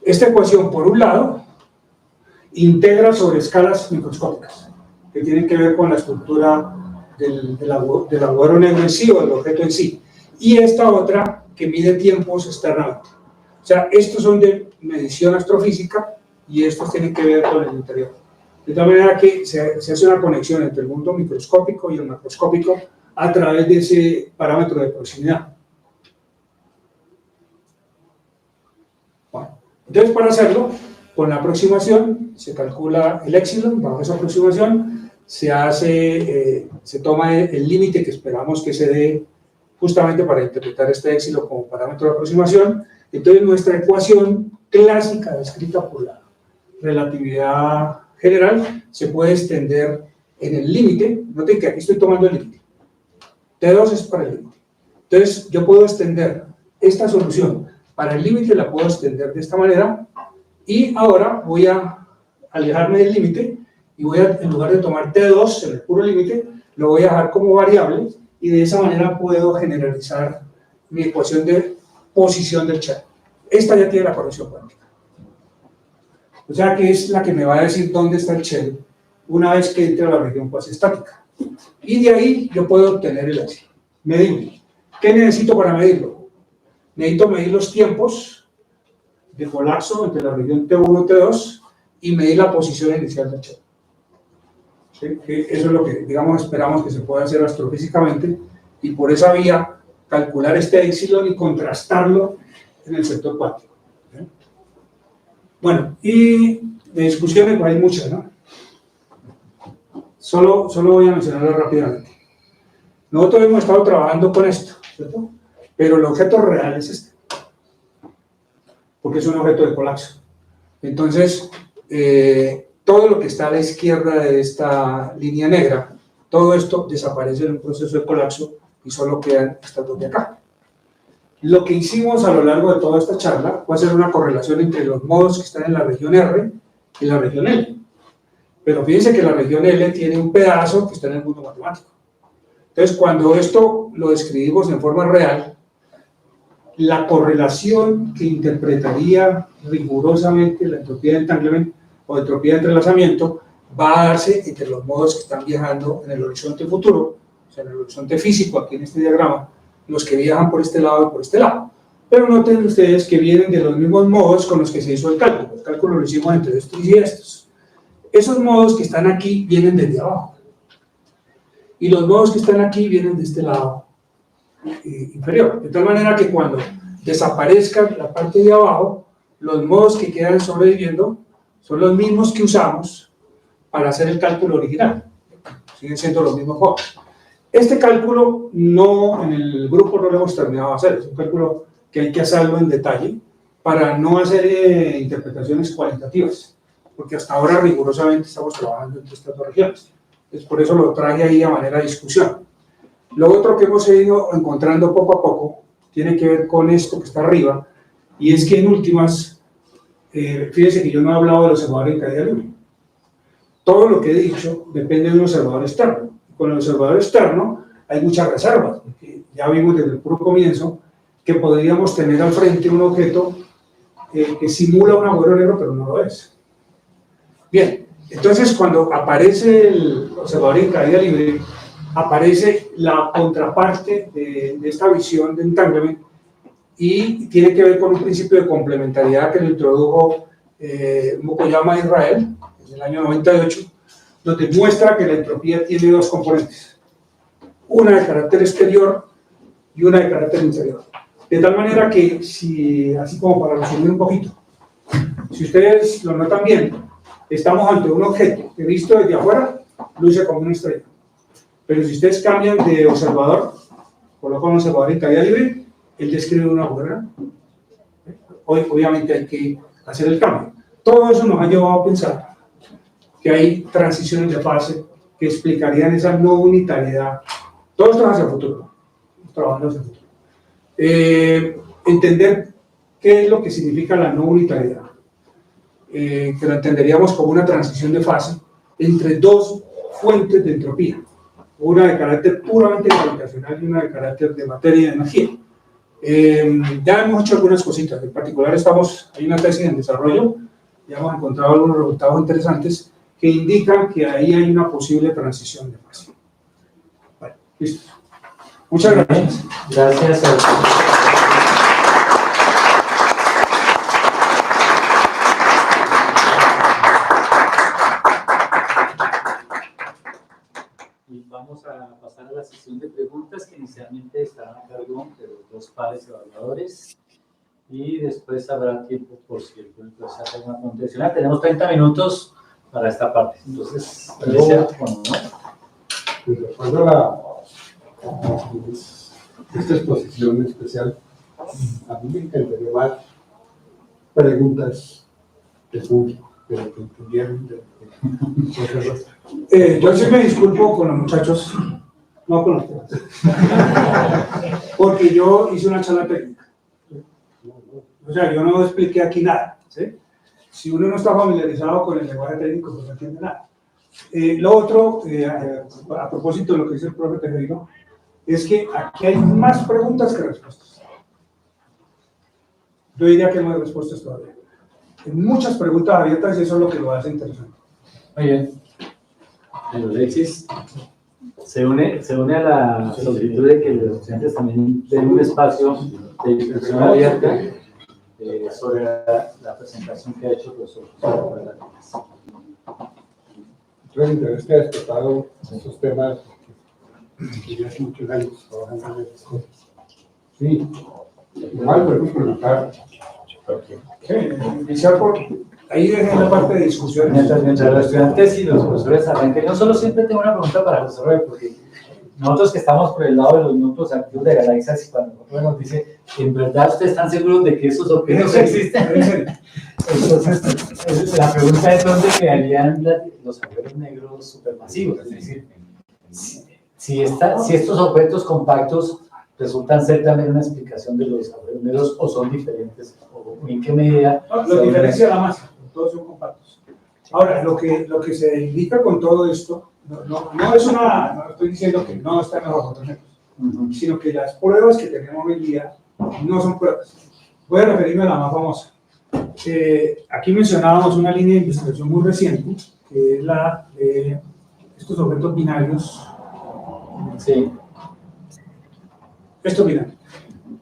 [SPEAKER 2] Esta ecuación, por un lado, integra sobre escalas microscópicas, que tienen que ver con la estructura del agujero negro en sí o del objeto en sí. Y esta otra, que mide tiempos externamente. O sea, estos son de medición astrofísica y estos tienen que ver con el interior. De tal manera que se hace una conexión entre el mundo microscópico y el macroscópico a través de ese parámetro de proximidad. Bueno, entonces, para hacerlo, con la aproximación se calcula el épsilon bajo esa aproximación, se toma el límite que esperamos que se dé justamente para interpretar este épsilon como parámetro de aproximación. Entonces, nuestra ecuación clásica descrita por la relatividad general se puede extender en el límite. Noten que aquí estoy tomando el límite. T2 es para el límite. Entonces, yo puedo extender esta solución para el límite, la puedo extender de esta manera, y ahora voy a alejarme del límite y voy a, en lugar de tomar T2 en el puro límite, lo voy a dejar como variable, y de esa manera puedo generalizar mi ecuación de posición del shell. Esta ya tiene la corrección cuántica. O sea que es la que me va a decir dónde está el shell una vez que entre a la región cuasi-estática. Y de ahí yo puedo obtener el épsilon. Medirlo. ¿Qué necesito para medirlo? Necesito medir los tiempos de colapso entre la región T1 y T2 y medir la posición inicial del shell. ¿Sí? Eso es lo que, digamos, esperamos que se pueda hacer astrofísicamente, y por esa vía calcular este épsilon y contrastarlo en el sector cuántico. ¿Sí? Bueno, y de discusiones hay muchas, ¿no? Solo voy a mencionarlas rápidamente. Nosotros hemos estado trabajando con esto, ¿cierto? Pero el objeto real es este, porque es un objeto de colapso. Entonces, todo lo que está a la izquierda de esta línea negra, todo esto desaparece en un proceso de colapso y solo quedan estas dos de acá. Lo que hicimos a lo largo de toda esta charla fue hacer una correlación entre los modos que están en la región R y la región L. Pero fíjense que la región L tiene un pedazo que está en el mundo matemático. Entonces, cuando esto lo describimos en forma real, la correlación que interpretaría rigurosamente la entropía de entanglement o entropía de entrelazamiento va a darse entre los modos que están viajando en el horizonte futuro, o sea, en el horizonte físico, aquí en este diagrama, los que viajan por este lado y por este lado. Pero noten ustedes que vienen de los mismos modos con los que se hizo el cálculo. El cálculo lo hicimos entre estos y estos. Esos modos que están aquí vienen desde abajo. Y los modos que están aquí vienen de este lado inferior. De tal manera que cuando desaparezca la parte de abajo, los modos que quedan sobreviviendo son los mismos que usamos para hacer el cálculo original. Siguen siendo los mismos modos. Este cálculo en el grupo no lo hemos terminado de hacer. Es un cálculo que hay que hacerlo en detalle para no hacer interpretaciones cualitativas, porque hasta ahora rigurosamente estamos trabajando entre estas dos regiones. Entonces, por eso lo traje ahí a manera de discusión. Lo otro que hemos ido encontrando poco a poco tiene que ver con esto que está arriba, y es que en últimas, fíjense que yo no he hablado del observador en caída libre. Todo lo que he dicho depende de un observador externo. Con el observador externo hay muchas reservas, porque ya vimos desde el puro comienzo que podríamos tener al frente un objeto que simula un agujero negro, pero no lo es. Bien, entonces cuando aparece el observador en caída libre, aparece la contraparte de esta visión de entanglement, y tiene que ver con un principio de complementariedad que lo introdujo Mukoyama Israel en el año 98, donde muestra que la entropía tiene dos componentes, una de carácter exterior y una de carácter interior. De tal manera que, así como para resumir un poquito, si ustedes lo notan bien, estamos ante un objeto que visto desde afuera luce como una estrella. Pero si ustedes cambian de observador, colocan un observador en caída libre, él describe una agujero. Hoy obviamente hay que hacer el cambio. Todo eso nos ha llevado a pensar que hay transiciones de fase que explicarían esa no unitariedad. Todo esto es hacia el futuro, trabajando hacia el futuro. Entender qué es lo que significa la no unitariedad, que lo entenderíamos como una transición de fase entre dos fuentes de entropía, una de carácter puramente gravitacional y una de carácter de materia y de energía. Ya hemos hecho algunas cositas, en particular hay una tesis en desarrollo, ya hemos encontrado algunos resultados interesantes que indican que ahí hay una posible transición de fase. Bueno, listo. Muchas gracias.
[SPEAKER 1] Gracias a usted. Y vamos a pasar a la sesión de preguntas que inicialmente estarán a cargo de los dos pares evaluadores y después habrá tiempo por si el público desea hacer una pregunta adicional. Tenemos 30 minutos para esta parte, entonces, bueno,
[SPEAKER 3] de acuerdo a esta exposición especial, a mí me encantaría más preguntas del público, de lo que entendieron.
[SPEAKER 2] Yo sí me disculpo con los muchachos, no con los temas, porque yo hice una charla técnica. O sea, yo no expliqué aquí nada, ¿sí? Si uno no está familiarizado con el lenguaje técnico, pues no entiende nada. Lo otro, a propósito de lo que dice el profe Tejero, es que aquí hay más preguntas que respuestas. Yo diría que no hay respuestas todavía. Hay muchas preguntas abiertas y eso es lo que lo hace interesante.
[SPEAKER 1] muy bien. Alexis se une a la solicitud de que los estudiantes también den un espacio de discusión abierta sobre la presentación que ha hecho el profesor.
[SPEAKER 3] El interés que ha despertado esos temas que ya hace muchos años trabajando en esas cosas. Sí, igual podemos preguntar.
[SPEAKER 2] Iniciar por ahí en la parte de discusión.
[SPEAKER 1] Mientras los estudiantes y los profesores arranquen, yo solo siempre tengo una pregunta para el profesor Roy, porque nosotros que estamos por el lado de los núcleos activos de galaxias, y cuando nosotros nos dice, ¿en verdad ustedes están seguros de que esos objetos existen? Entonces, la pregunta es dónde quedarían los agujeros negros supermasivos. Es decir, si estos objetos compactos resultan ser también una explicación de los agujeros negros o son diferentes, o en qué medida.
[SPEAKER 2] Lo diferencia la masa, todos son compactos. Ahora, lo que se indica con todo esto, no estoy diciendo que no están los agujeros negros, sino que las pruebas que tenemos hoy día no son pruebas. Voy a referirme a la más famosa. Aquí mencionábamos una línea de investigación muy reciente, que es la de estos objetos binarios.
[SPEAKER 1] Sí.
[SPEAKER 2] Estos binarios,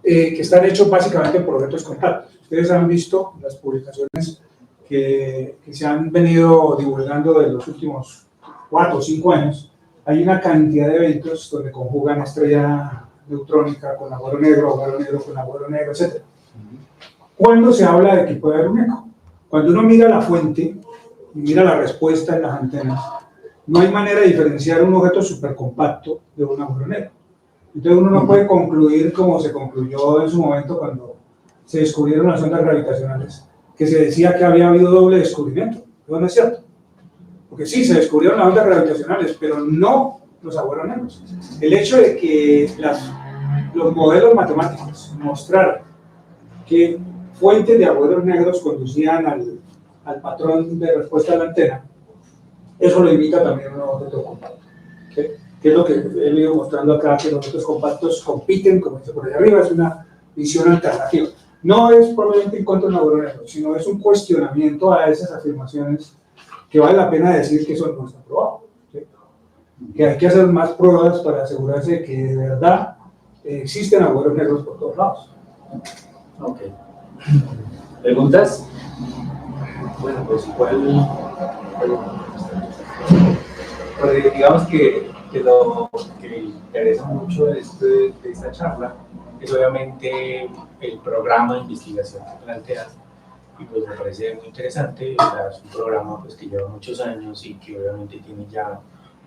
[SPEAKER 2] que están hechos básicamente por objetos compactos. Ustedes han visto las publicaciones que se han venido divulgando de los últimos 4 o 5 años. Hay una cantidad de eventos donde conjugan estrella neutrónica con agujero negro con agujero negro, etc. ¿Cuándo se habla de que puede haber un eco? Cuando uno mira la fuente y mira la respuesta en las antenas, no hay manera de diferenciar un objeto supercompacto de un agujero negro. Entonces uno no puede concluir como se concluyó en su momento cuando se descubrieron las ondas gravitacionales, que se decía que había habido doble descubrimiento. Eso no es cierto. Porque sí, se descubrieron las ondas gravitacionales, pero no los agujeros negros. El hecho de que los modelos matemáticos mostraron que fuentes de agujeros negros conducían al patrón de respuesta de la antena, eso lo imita también un objeto compacto. ¿Okay? Que es lo que he venido mostrando acá, que los objetos compactos compiten, como dice por ahí arriba, es una visión alternativa. No es probablemente en contra de un agujero negro, sino es un cuestionamiento a esas afirmaciones que vale la pena decir que eso no está probado. ¿Sí? Que hay que hacer más pruebas para asegurarse de que de verdad existen agujeros negros por todos lados.
[SPEAKER 1] Ok. ¿Preguntas?
[SPEAKER 4] Bueno, pues pues digamos que lo que me interesa mucho de esta charla es obviamente el programa de investigación que planteas, y pues me parece muy interesante. Es un programa pues que lleva muchos años y que obviamente tiene ya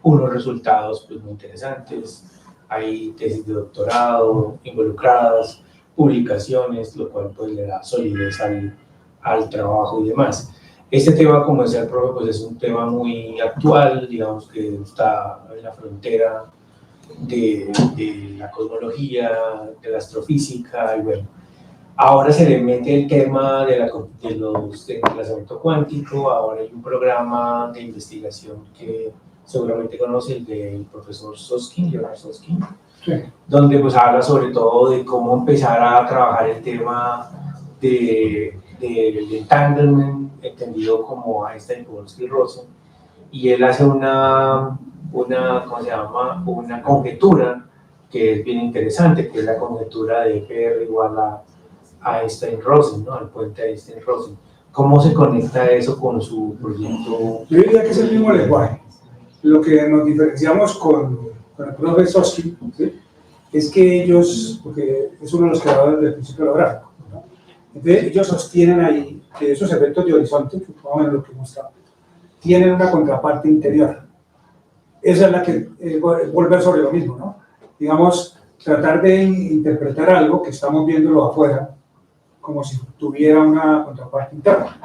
[SPEAKER 4] unos resultados pues muy interesantes. Hay tesis de doctorado involucradas, publicaciones, lo cual pues le da solidez al trabajo y demás. Este tema, como decía el profe, pues es un tema muy actual, digamos que está en la frontera de la cosmología, de la astrofísica, y bueno, ahora se le mete el tema del desplazamiento cuántico. Ahora hay un programa de investigación que seguramente conoce, el del profesor Soskin, Leonard Soskin,
[SPEAKER 2] Sí.
[SPEAKER 4] donde pues habla sobre todo de cómo empezar a trabajar el tema del entanglement, entendido como Einstein-Podolsky-Rosen, y él hace ¿cómo se llama? Una conjetura que es bien interesante, que es la conjetura de PR igual a Einstein-Rosen, ¿no? El puente Einstein-Rosen. ¿Cómo se conecta eso con su proyecto?
[SPEAKER 2] Yo diría que es el mismo lenguaje. Lo que nos diferenciamos con el profe Soskin, ¿sí? Es que ellos, porque es uno de los creadores del principio holográfico, ¿no? Entonces ellos sostienen ahí que esos efectos de horizonte, que más o menos lo que mostraba, tienen una contraparte interior. Esa es la que volver sobre lo mismo, ¿no? Digamos, tratar de interpretar algo que estamos viéndolo afuera como si tuviera una contraparte interna.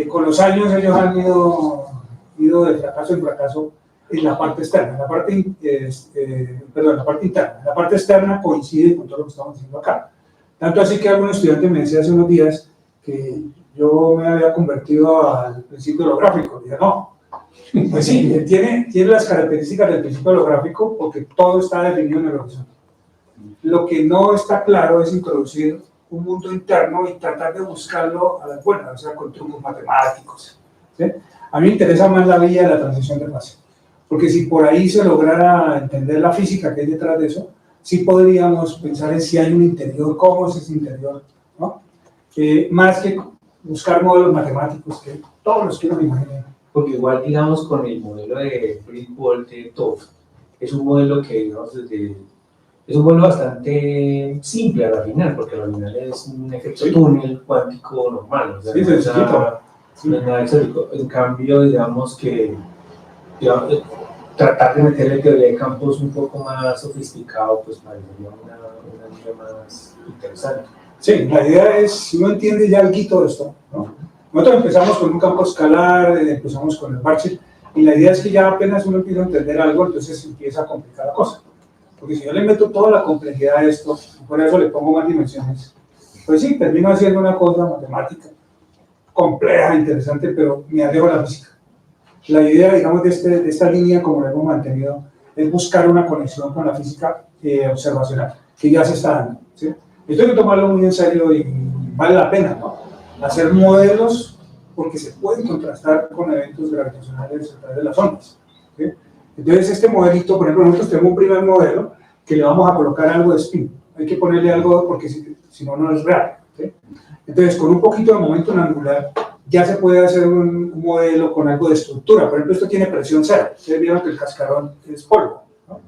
[SPEAKER 2] Con los años ellos han ido de fracaso en fracaso en la parte externa, la parte interna. La parte externa coincide con todo lo que estamos diciendo acá. Tanto así que algún estudiante me decía hace unos días que yo me había convertido al principio holográfico. Y dije, no, pues sí, tiene las características del principio holográfico porque todo está definido en el horizonte. Lo que no está claro es introducir un mundo interno y tratar de buscarlo a la buena, o sea, con trucos matemáticos, ¿sí? A mí me interesa más la vía de la transición de fase, porque si por ahí se lograra entender la física que hay detrás de eso, sí podríamos pensar en si hay un interior, cómo es ese interior, ¿no? Más que buscar modelos matemáticos, que todos los que uno imagine.
[SPEAKER 4] Porque igual, digamos, con el modelo de Fritz-Walter-Toff, es un modelo que, digamos, es un modelo bastante simple a la final, porque a la final es un efecto túnel cuántico normal. O sea,
[SPEAKER 2] sí,
[SPEAKER 4] no es nada exótico. En cambio, digamos que tratar de meterle teoría de campos un poco más sofisticado, pues parecería una idea más interesante.
[SPEAKER 2] Sí, la idea es, si uno entiende ya algo de esto, ¿no? Nosotros empezamos con un campo escalar, empezamos con el parche, y la idea es que ya apenas uno empieza a entender algo, entonces empieza a complicar la cosa. Porque si yo le meto toda la complejidad a esto, y por eso le pongo más dimensiones, pues sí, termino haciendo una cosa matemática, compleja, interesante, pero me alejo de la física. La idea, digamos, de esta línea, como la hemos mantenido, es buscar una conexión con la física observacional, que ya se está dando, ¿sí? Esto hay que tomarlo muy en serio y vale la pena, ¿no? Hacer modelos, porque se pueden contrastar con eventos gravitacionales a través de las ondas, ¿sí? Entonces, este modelito, por ejemplo, nosotros tenemos un primer modelo que le vamos a colocar algo de spin. Hay que ponerle algo porque si no, no es real, ¿sí? Entonces, con un poquito de momento angular, ya se puede hacer un modelo con algo de estructura. Por ejemplo, esto tiene presión cero. Ustedes vieron que el cascarón es polvo, ¿no?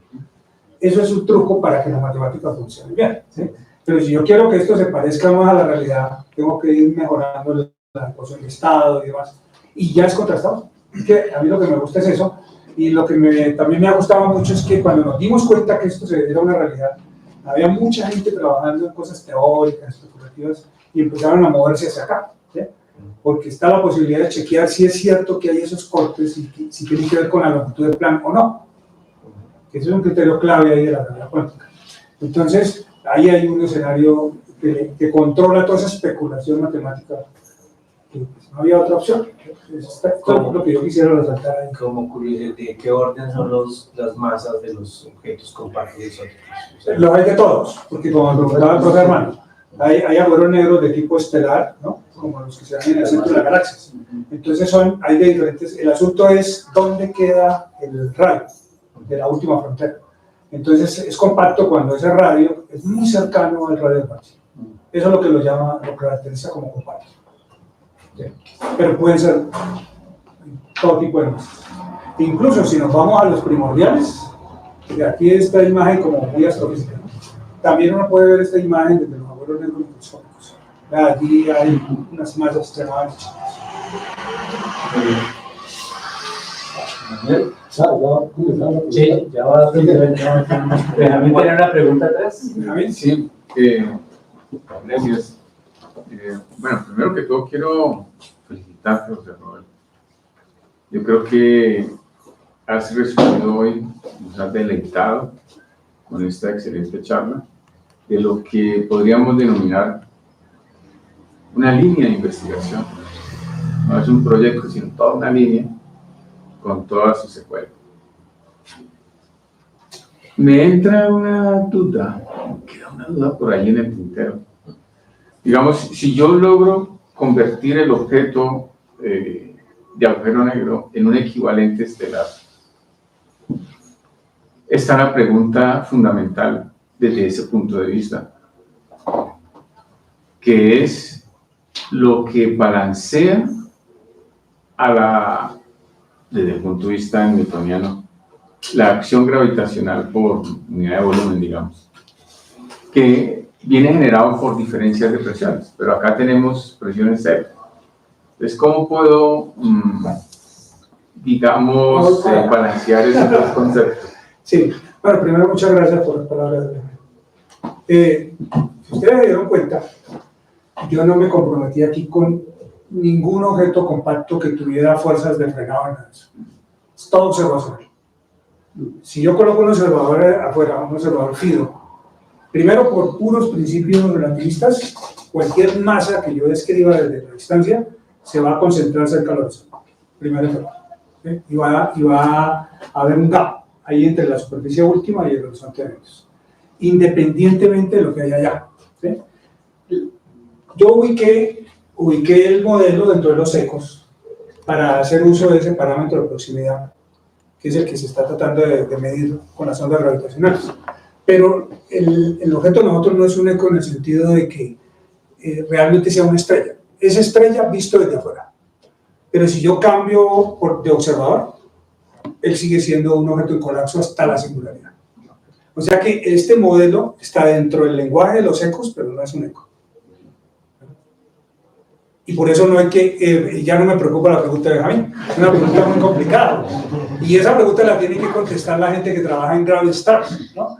[SPEAKER 2] Eso es un truco para que la matemática funcione bien, ¿sí? Pero si yo quiero que esto se parezca más a la realidad, tengo que ir mejorando la ecuación de estado y demás. Y ya es contrastado. Es que a mí lo que me gusta es eso. Y lo que también me ha gustado mucho es que cuando nos dimos cuenta que esto era una realidad, había mucha gente trabajando en cosas teóricas, especulativas, y empezaron a moverse hacia acá, ¿sí? Porque está la posibilidad de chequear si es cierto que hay esos cortes y si tienen que ver con la longitud del plan o no. Que ese es un criterio clave ahí de la realidad cuántica. Entonces, ahí hay un escenario que controla toda esa especulación matemática. Pues, no había otra opción. Esto es lo que yo quisiera resaltar ahí.
[SPEAKER 4] Como curiosidad, ¿de qué orden son las masas de los objetos compactos exóticos? O sea,
[SPEAKER 2] Los hay de todos, porque como me preguntaba el profesor Hermano, hay agujeros negros de tipo estelar, ¿no? Como los que se dan en el centro de las galaxias. Entonces hay de diferentes. El asunto es dónde queda el radio de la última frontera. Entonces es compacto cuando ese radio es muy cercano al radio de Parche. Eso es lo que lo caracteriza como compacto. ¿Sí? Pero pueden ser todo tipo de masas. Incluso si nos vamos a los primordiales, y aquí esta imagen como muy astrofísica, ¿no? También uno puede ver esta imagen desde los agujeros negros microscópicos. Allí hay unas masas extremadamente chicas.
[SPEAKER 1] Sí, ya va a Benjamín, ¿tiene una pregunta atrás?
[SPEAKER 2] ¿Benjamín?
[SPEAKER 5] Sí, gracias. Bueno, primero que todo quiero felicitarte, José Roberto. Yo creo que has resumido hoy, nos has deleitado con esta excelente charla de lo que podríamos denominar una línea de investigación. No es un proyecto, sino toda una línea con todas sus secuelas. Me entra una duda, queda una duda por ahí en el tintero. Digamos, si yo logro convertir el objeto de agujero negro en un equivalente estelar, está la pregunta fundamental desde ese punto de vista, que es lo que balancea desde el punto de vista newtoniano, la acción gravitacional por unidad de volumen, digamos, que viene generado por diferencias de presiones, pero acá tenemos presiones cero. Entonces, ¿cómo puedo, digamos, balancear esos dos conceptos?
[SPEAKER 2] Sí, bueno, primero muchas gracias por las palabras. Si ustedes se dieron cuenta, yo no me comprometí aquí con ningún objeto compacto que tuviera fuerzas de frenado en nada. Es todo observación. Si yo coloco un observador afuera, un observador FIDO, primero por puros principios relativistas, cualquier masa que yo describa desde la distancia se va a concentrar cerca del horizonte. Primero, ¿sí? Y va a haber un gap ahí entre la superficie última y el horizonte de eventos, independientemente de lo que haya allá. ¿Sí? Yo ubiqué el modelo dentro de los ecos para hacer uso de ese parámetro de proximidad, que es el que se está tratando de medir con las ondas gravitacionales. Pero el objeto de nosotros no es un eco en el sentido de que realmente sea una estrella. Es estrella visto desde afuera. Pero si yo cambio de observador, él sigue siendo un objeto en colapso hasta la singularidad. O sea que este modelo está dentro del lenguaje de los ecos, pero no es un eco. Y por eso no hay que, ya no me preocupa la pregunta de Jaime, es una pregunta muy complicada. Y esa pregunta la tiene que contestar la gente que trabaja en Gravity Stars, ¿no?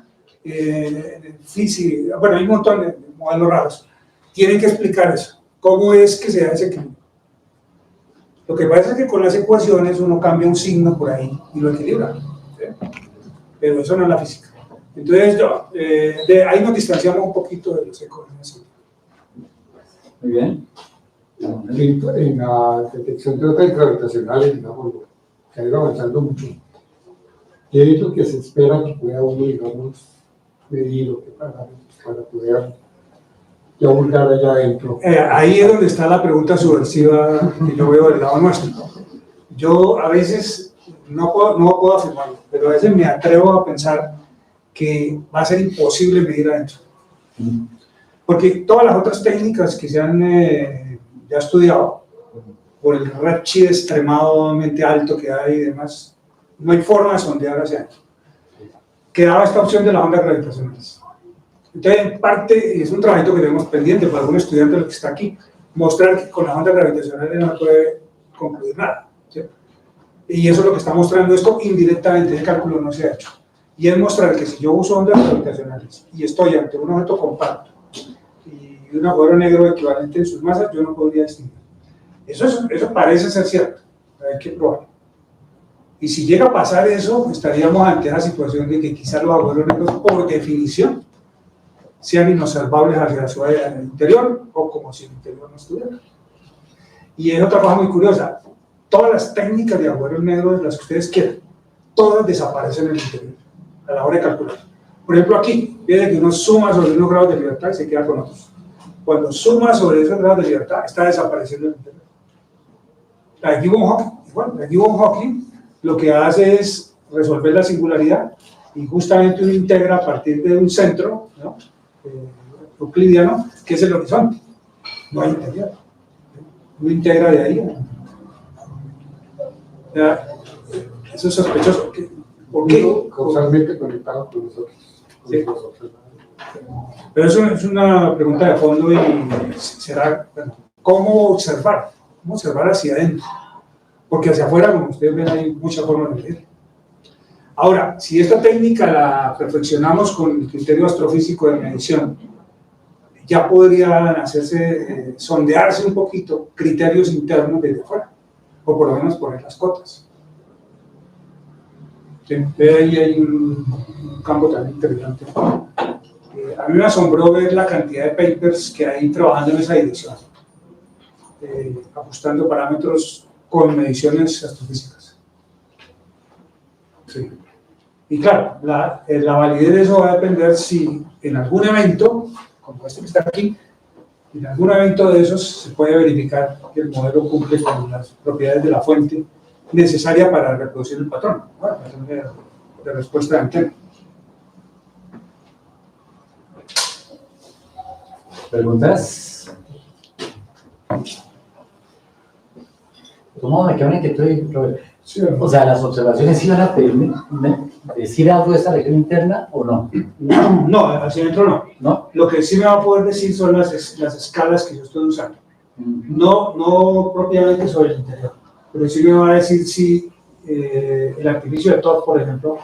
[SPEAKER 2] Física, bueno, hay un montón de modelos raros. Tienen que explicar eso. ¿Cómo es que se da ese equilibrio? Lo que pasa es que con las ecuaciones uno cambia un signo por ahí y lo equilibra. ¿Sí? Pero eso no es la física. Entonces, ahí nos distanciamos un poquito de los ecos.
[SPEAKER 1] Muy bien.
[SPEAKER 3] En la detección de ondas gravitacionales, digamos, que ha ido avanzando mucho. ¿Qué es lo que se espera que pueda uno, digamos, medir o qué parámetros para poder ya vulgar allá adentro?
[SPEAKER 2] Ahí es donde está la pregunta subversiva que yo veo del lado nuestro. Yo a veces no puedo afirmarlo, pero a veces me atrevo a pensar que va a ser imposible medir adentro. Porque todas las otras técnicas que se han ya estudiado, por el redshift extremadamente alto que hay y demás, no hay forma de sondear hacia adentro. Quedaba esta opción de las ondas gravitacionales. Entonces, en parte, es un trabajo que tenemos pendiente para algún estudiante que está aquí, mostrar que con las ondas gravitacionales no se puede concluir nada. ¿Sí? Y eso es lo que está mostrando esto indirectamente, el cálculo no se ha hecho. Y es mostrar que si yo uso ondas gravitacionales y estoy ante un objeto compacto y un agujero negro equivalente en sus masas, yo no podría distinguir. Eso parece ser cierto, hay que probarlo. Y si llega a pasar eso, estaríamos ante esa situación de que quizás los agujeros negros, por definición, sean inobservables hacia su interior o como si el interior no estuviera. Y es otra cosa muy curiosa, todas las técnicas de agujeros negros, las que ustedes quieran, todas desaparecen en el interior a la hora de calcular. Por ejemplo aquí, viene que uno suma sobre unos grados de libertad y se queda con otros. Cuando suma sobre esos grados de libertad, está desapareciendo el interior. La de Gibbon Hawking, igual, la de Gibbon Hawking lo que hace es resolver la singularidad y justamente uno integra a partir de un centro, ¿no? Euclidiano, que es el horizonte. No hay interior. Uno integra de ahí. Eso es sospechoso. ¿Por qué?
[SPEAKER 3] Causalmente conectado con nosotros.
[SPEAKER 2] Sí. Pero eso es una pregunta de fondo y será, bueno, ¿cómo observar? ¿Cómo observar hacia adentro? Porque hacia afuera, como ustedes ven, hay muchas formas de medir. Ahora, si esta técnica la perfeccionamos con el criterio astrofísico de medición ya podrían hacerse, sondearse un poquito criterios internos desde afuera, o por lo menos poner las cotas. Sí, ahí hay un campo también interesante. A mí me asombró ver la cantidad de papers que hay trabajando en esa dirección, ajustando parámetros con mediciones astrofísicas. Sí. Y claro, la validez de eso va a depender si en algún evento, como este que está aquí, en algún evento de esos se puede verificar que el modelo cumple con las propiedades de la fuente necesaria para reproducir el patrón, ¿no? El patrón de respuesta de antena.
[SPEAKER 1] ¿Preguntas? ¿Cómo me queda una inquietud, Robert?
[SPEAKER 2] Sí,
[SPEAKER 1] O sea, ¿las observaciones iban a pedirme decir algo de esa región interna o no?
[SPEAKER 2] no, hacia adentro no.
[SPEAKER 1] ¿No?
[SPEAKER 2] Lo que sí me va a poder decir son las escalas que yo estoy usando. No propiamente sobre el interior, pero sí me va a decir si el artificio de Todd, por ejemplo,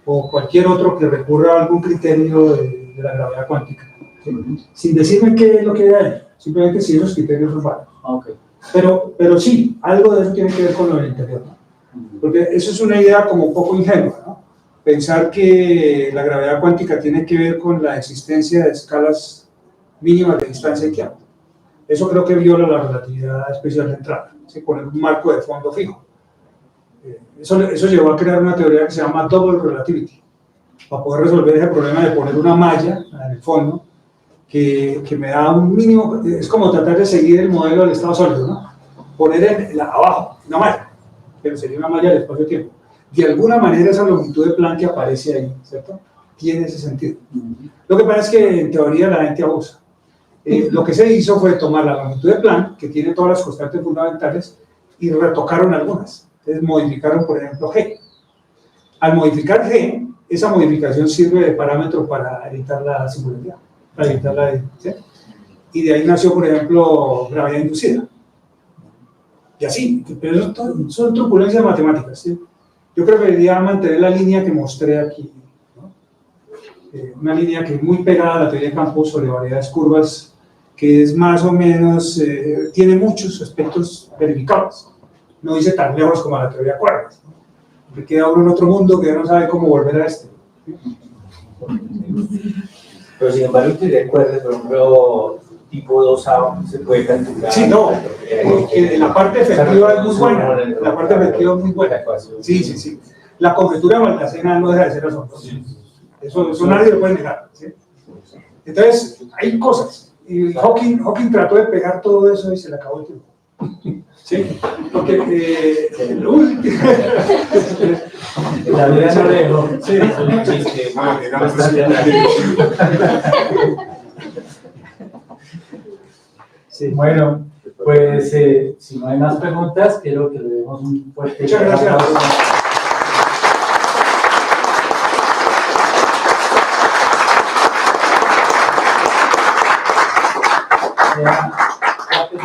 [SPEAKER 2] o cualquier otro que recurra a algún criterio de la gravedad cuántica, ¿sí? Sin decirme qué es lo que hay, simplemente si esos criterios son válidos.
[SPEAKER 1] Okay.
[SPEAKER 2] Pero sí, algo de eso tiene que ver con lo del interior, ¿no? Porque eso es una idea como un poco ingenua, ¿no? Pensar que la gravedad cuántica tiene que ver con la existencia de escalas mínimas de distancia y tiempo. Eso creo que viola la relatividad especial de entrada, ¿sí? Poner un marco de fondo fijo. Eso llevó a crear una teoría que se llama Double Relativity, para poder resolver ese problema de poner una malla en el fondo que me da un mínimo, es como tratar de seguir el modelo del estado sólido, ¿no? Poner abajo una malla, pero sería una malla del espacio-tiempo. De alguna manera esa longitud de Planck que aparece ahí, ¿cierto? Tiene ese sentido. Lo que pasa es que en teoría la gente abusa. Lo que se hizo fue tomar la longitud de Planck, que tiene todas las constantes fundamentales, y retocaron algunas. Entonces modificaron, por ejemplo, G. Al modificar G, esa modificación sirve de parámetro para evitar la singularidad, para evitar la, ¿sí? Y de ahí nació, por ejemplo, gravedad inducida. Y así, pero eso son turbulencias matemáticas, ¿sí? Yo preferiría mantener la línea que mostré aquí, ¿no? Una línea que es muy pegada a la teoría de campos sobre variedades curvas, que es más o menos, tiene muchos aspectos verificables. No dice tan lejos como la teoría de cuerdas, ¿no? Me queda uno en otro mundo que ya no sabe cómo volver a este.
[SPEAKER 4] Pero sin embargo, teoría de cuerdas, por ejemplo, tipo 2A se puede calcular.
[SPEAKER 2] Sí, no, la parte efectiva es muy buena. La parte efectiva es muy buena. Sí, sí, sí. La conjetura de Baldassena no deja de ser asombrosa. Eso nadie lo puede negar, ¿sí? Entonces, hay cosas. Y Hawking trató de pegar todo eso y se le acabó el tiempo. Sí, porque lo último.
[SPEAKER 1] La vida no le dejó.
[SPEAKER 2] Sí,
[SPEAKER 4] Es un chiste.
[SPEAKER 1] Sí, bueno, pues si no hay más preguntas, quiero que le demos un fuerte
[SPEAKER 2] Muchas gracias.
[SPEAKER 1] aplauso.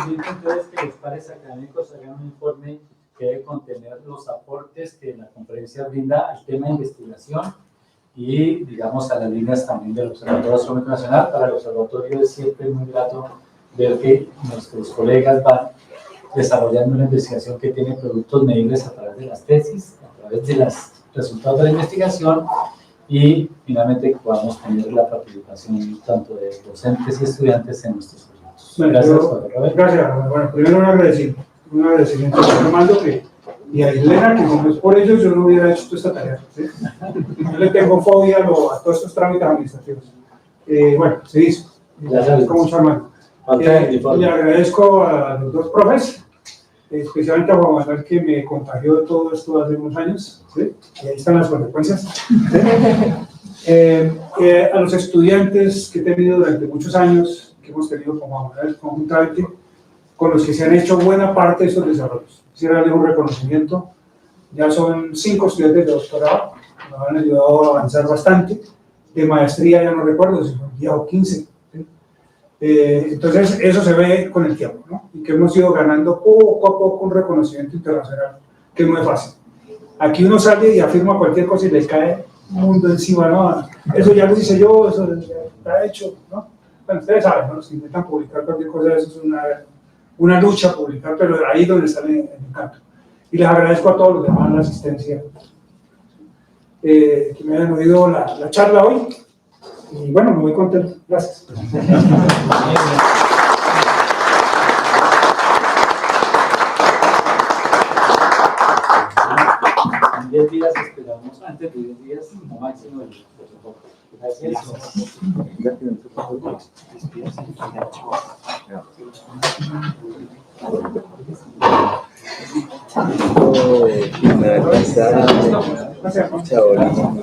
[SPEAKER 1] Entonces, que los pares académicos hagan un informe que debe contener los aportes que la conferencia brinda al tema de investigación y, digamos, a las líneas también del Observatorio Astronómico Nacional. Para el observatorio es siempre muy grato ver que nuestros colegas van desarrollando una investigación que tiene productos medibles a través de las tesis, a través de los resultados de la investigación y finalmente que podamos tener la participación tanto de docentes y estudiantes en nuestros proyectos.
[SPEAKER 2] Bueno,
[SPEAKER 1] Gracias, Robert.
[SPEAKER 2] gracias. Bueno, primero un agradecimiento a Armando y a Elena, que como es por ellos yo no hubiera hecho toda esta tarea, ¿sí? Yo le tengo fobia a todos estos trámites administrativos. Bueno, se hizo.
[SPEAKER 1] Gracias.
[SPEAKER 2] Agradezco mucho, Armando. Le agradezco a los dos profes, especialmente a Juan Manuel, que me contagió de todo esto hace unos años, ¿sí? Y ahí están las consecuencias. A los estudiantes que he tenido durante muchos años, que hemos tenido con Juan Manuel conjuntamente, con los que se han hecho buena parte de estos desarrollos. Quisiera darles un reconocimiento. Ya son 5 estudiantes de doctorado, nos han ayudado a avanzar bastante. De maestría ya no recuerdo si son 10 o 15. ¿Sí? Entonces eso se ve con el tiempo, ¿no? Y que hemos ido ganando poco a poco un reconocimiento internacional que no es fácil. Aquí uno sale y afirma cualquier cosa y le cae un mundo encima, ¿no? Eso ya lo hice yo, eso ya está hecho, ¿no? bueno, ustedes saben, ¿no? Los que intentan publicar cualquier cosa, eso es una lucha publicar, pero ahí es donde sale el encanto. Y les agradezco a todos los demás la asistencia, que me hayan oído la charla hoy. Y bueno, me voy contento. Gracias.
[SPEAKER 1] En 10 días esperamos, antes de 10 días, como máximo el protocolo. Gracias.
[SPEAKER 6] Finalizar, Chabolín,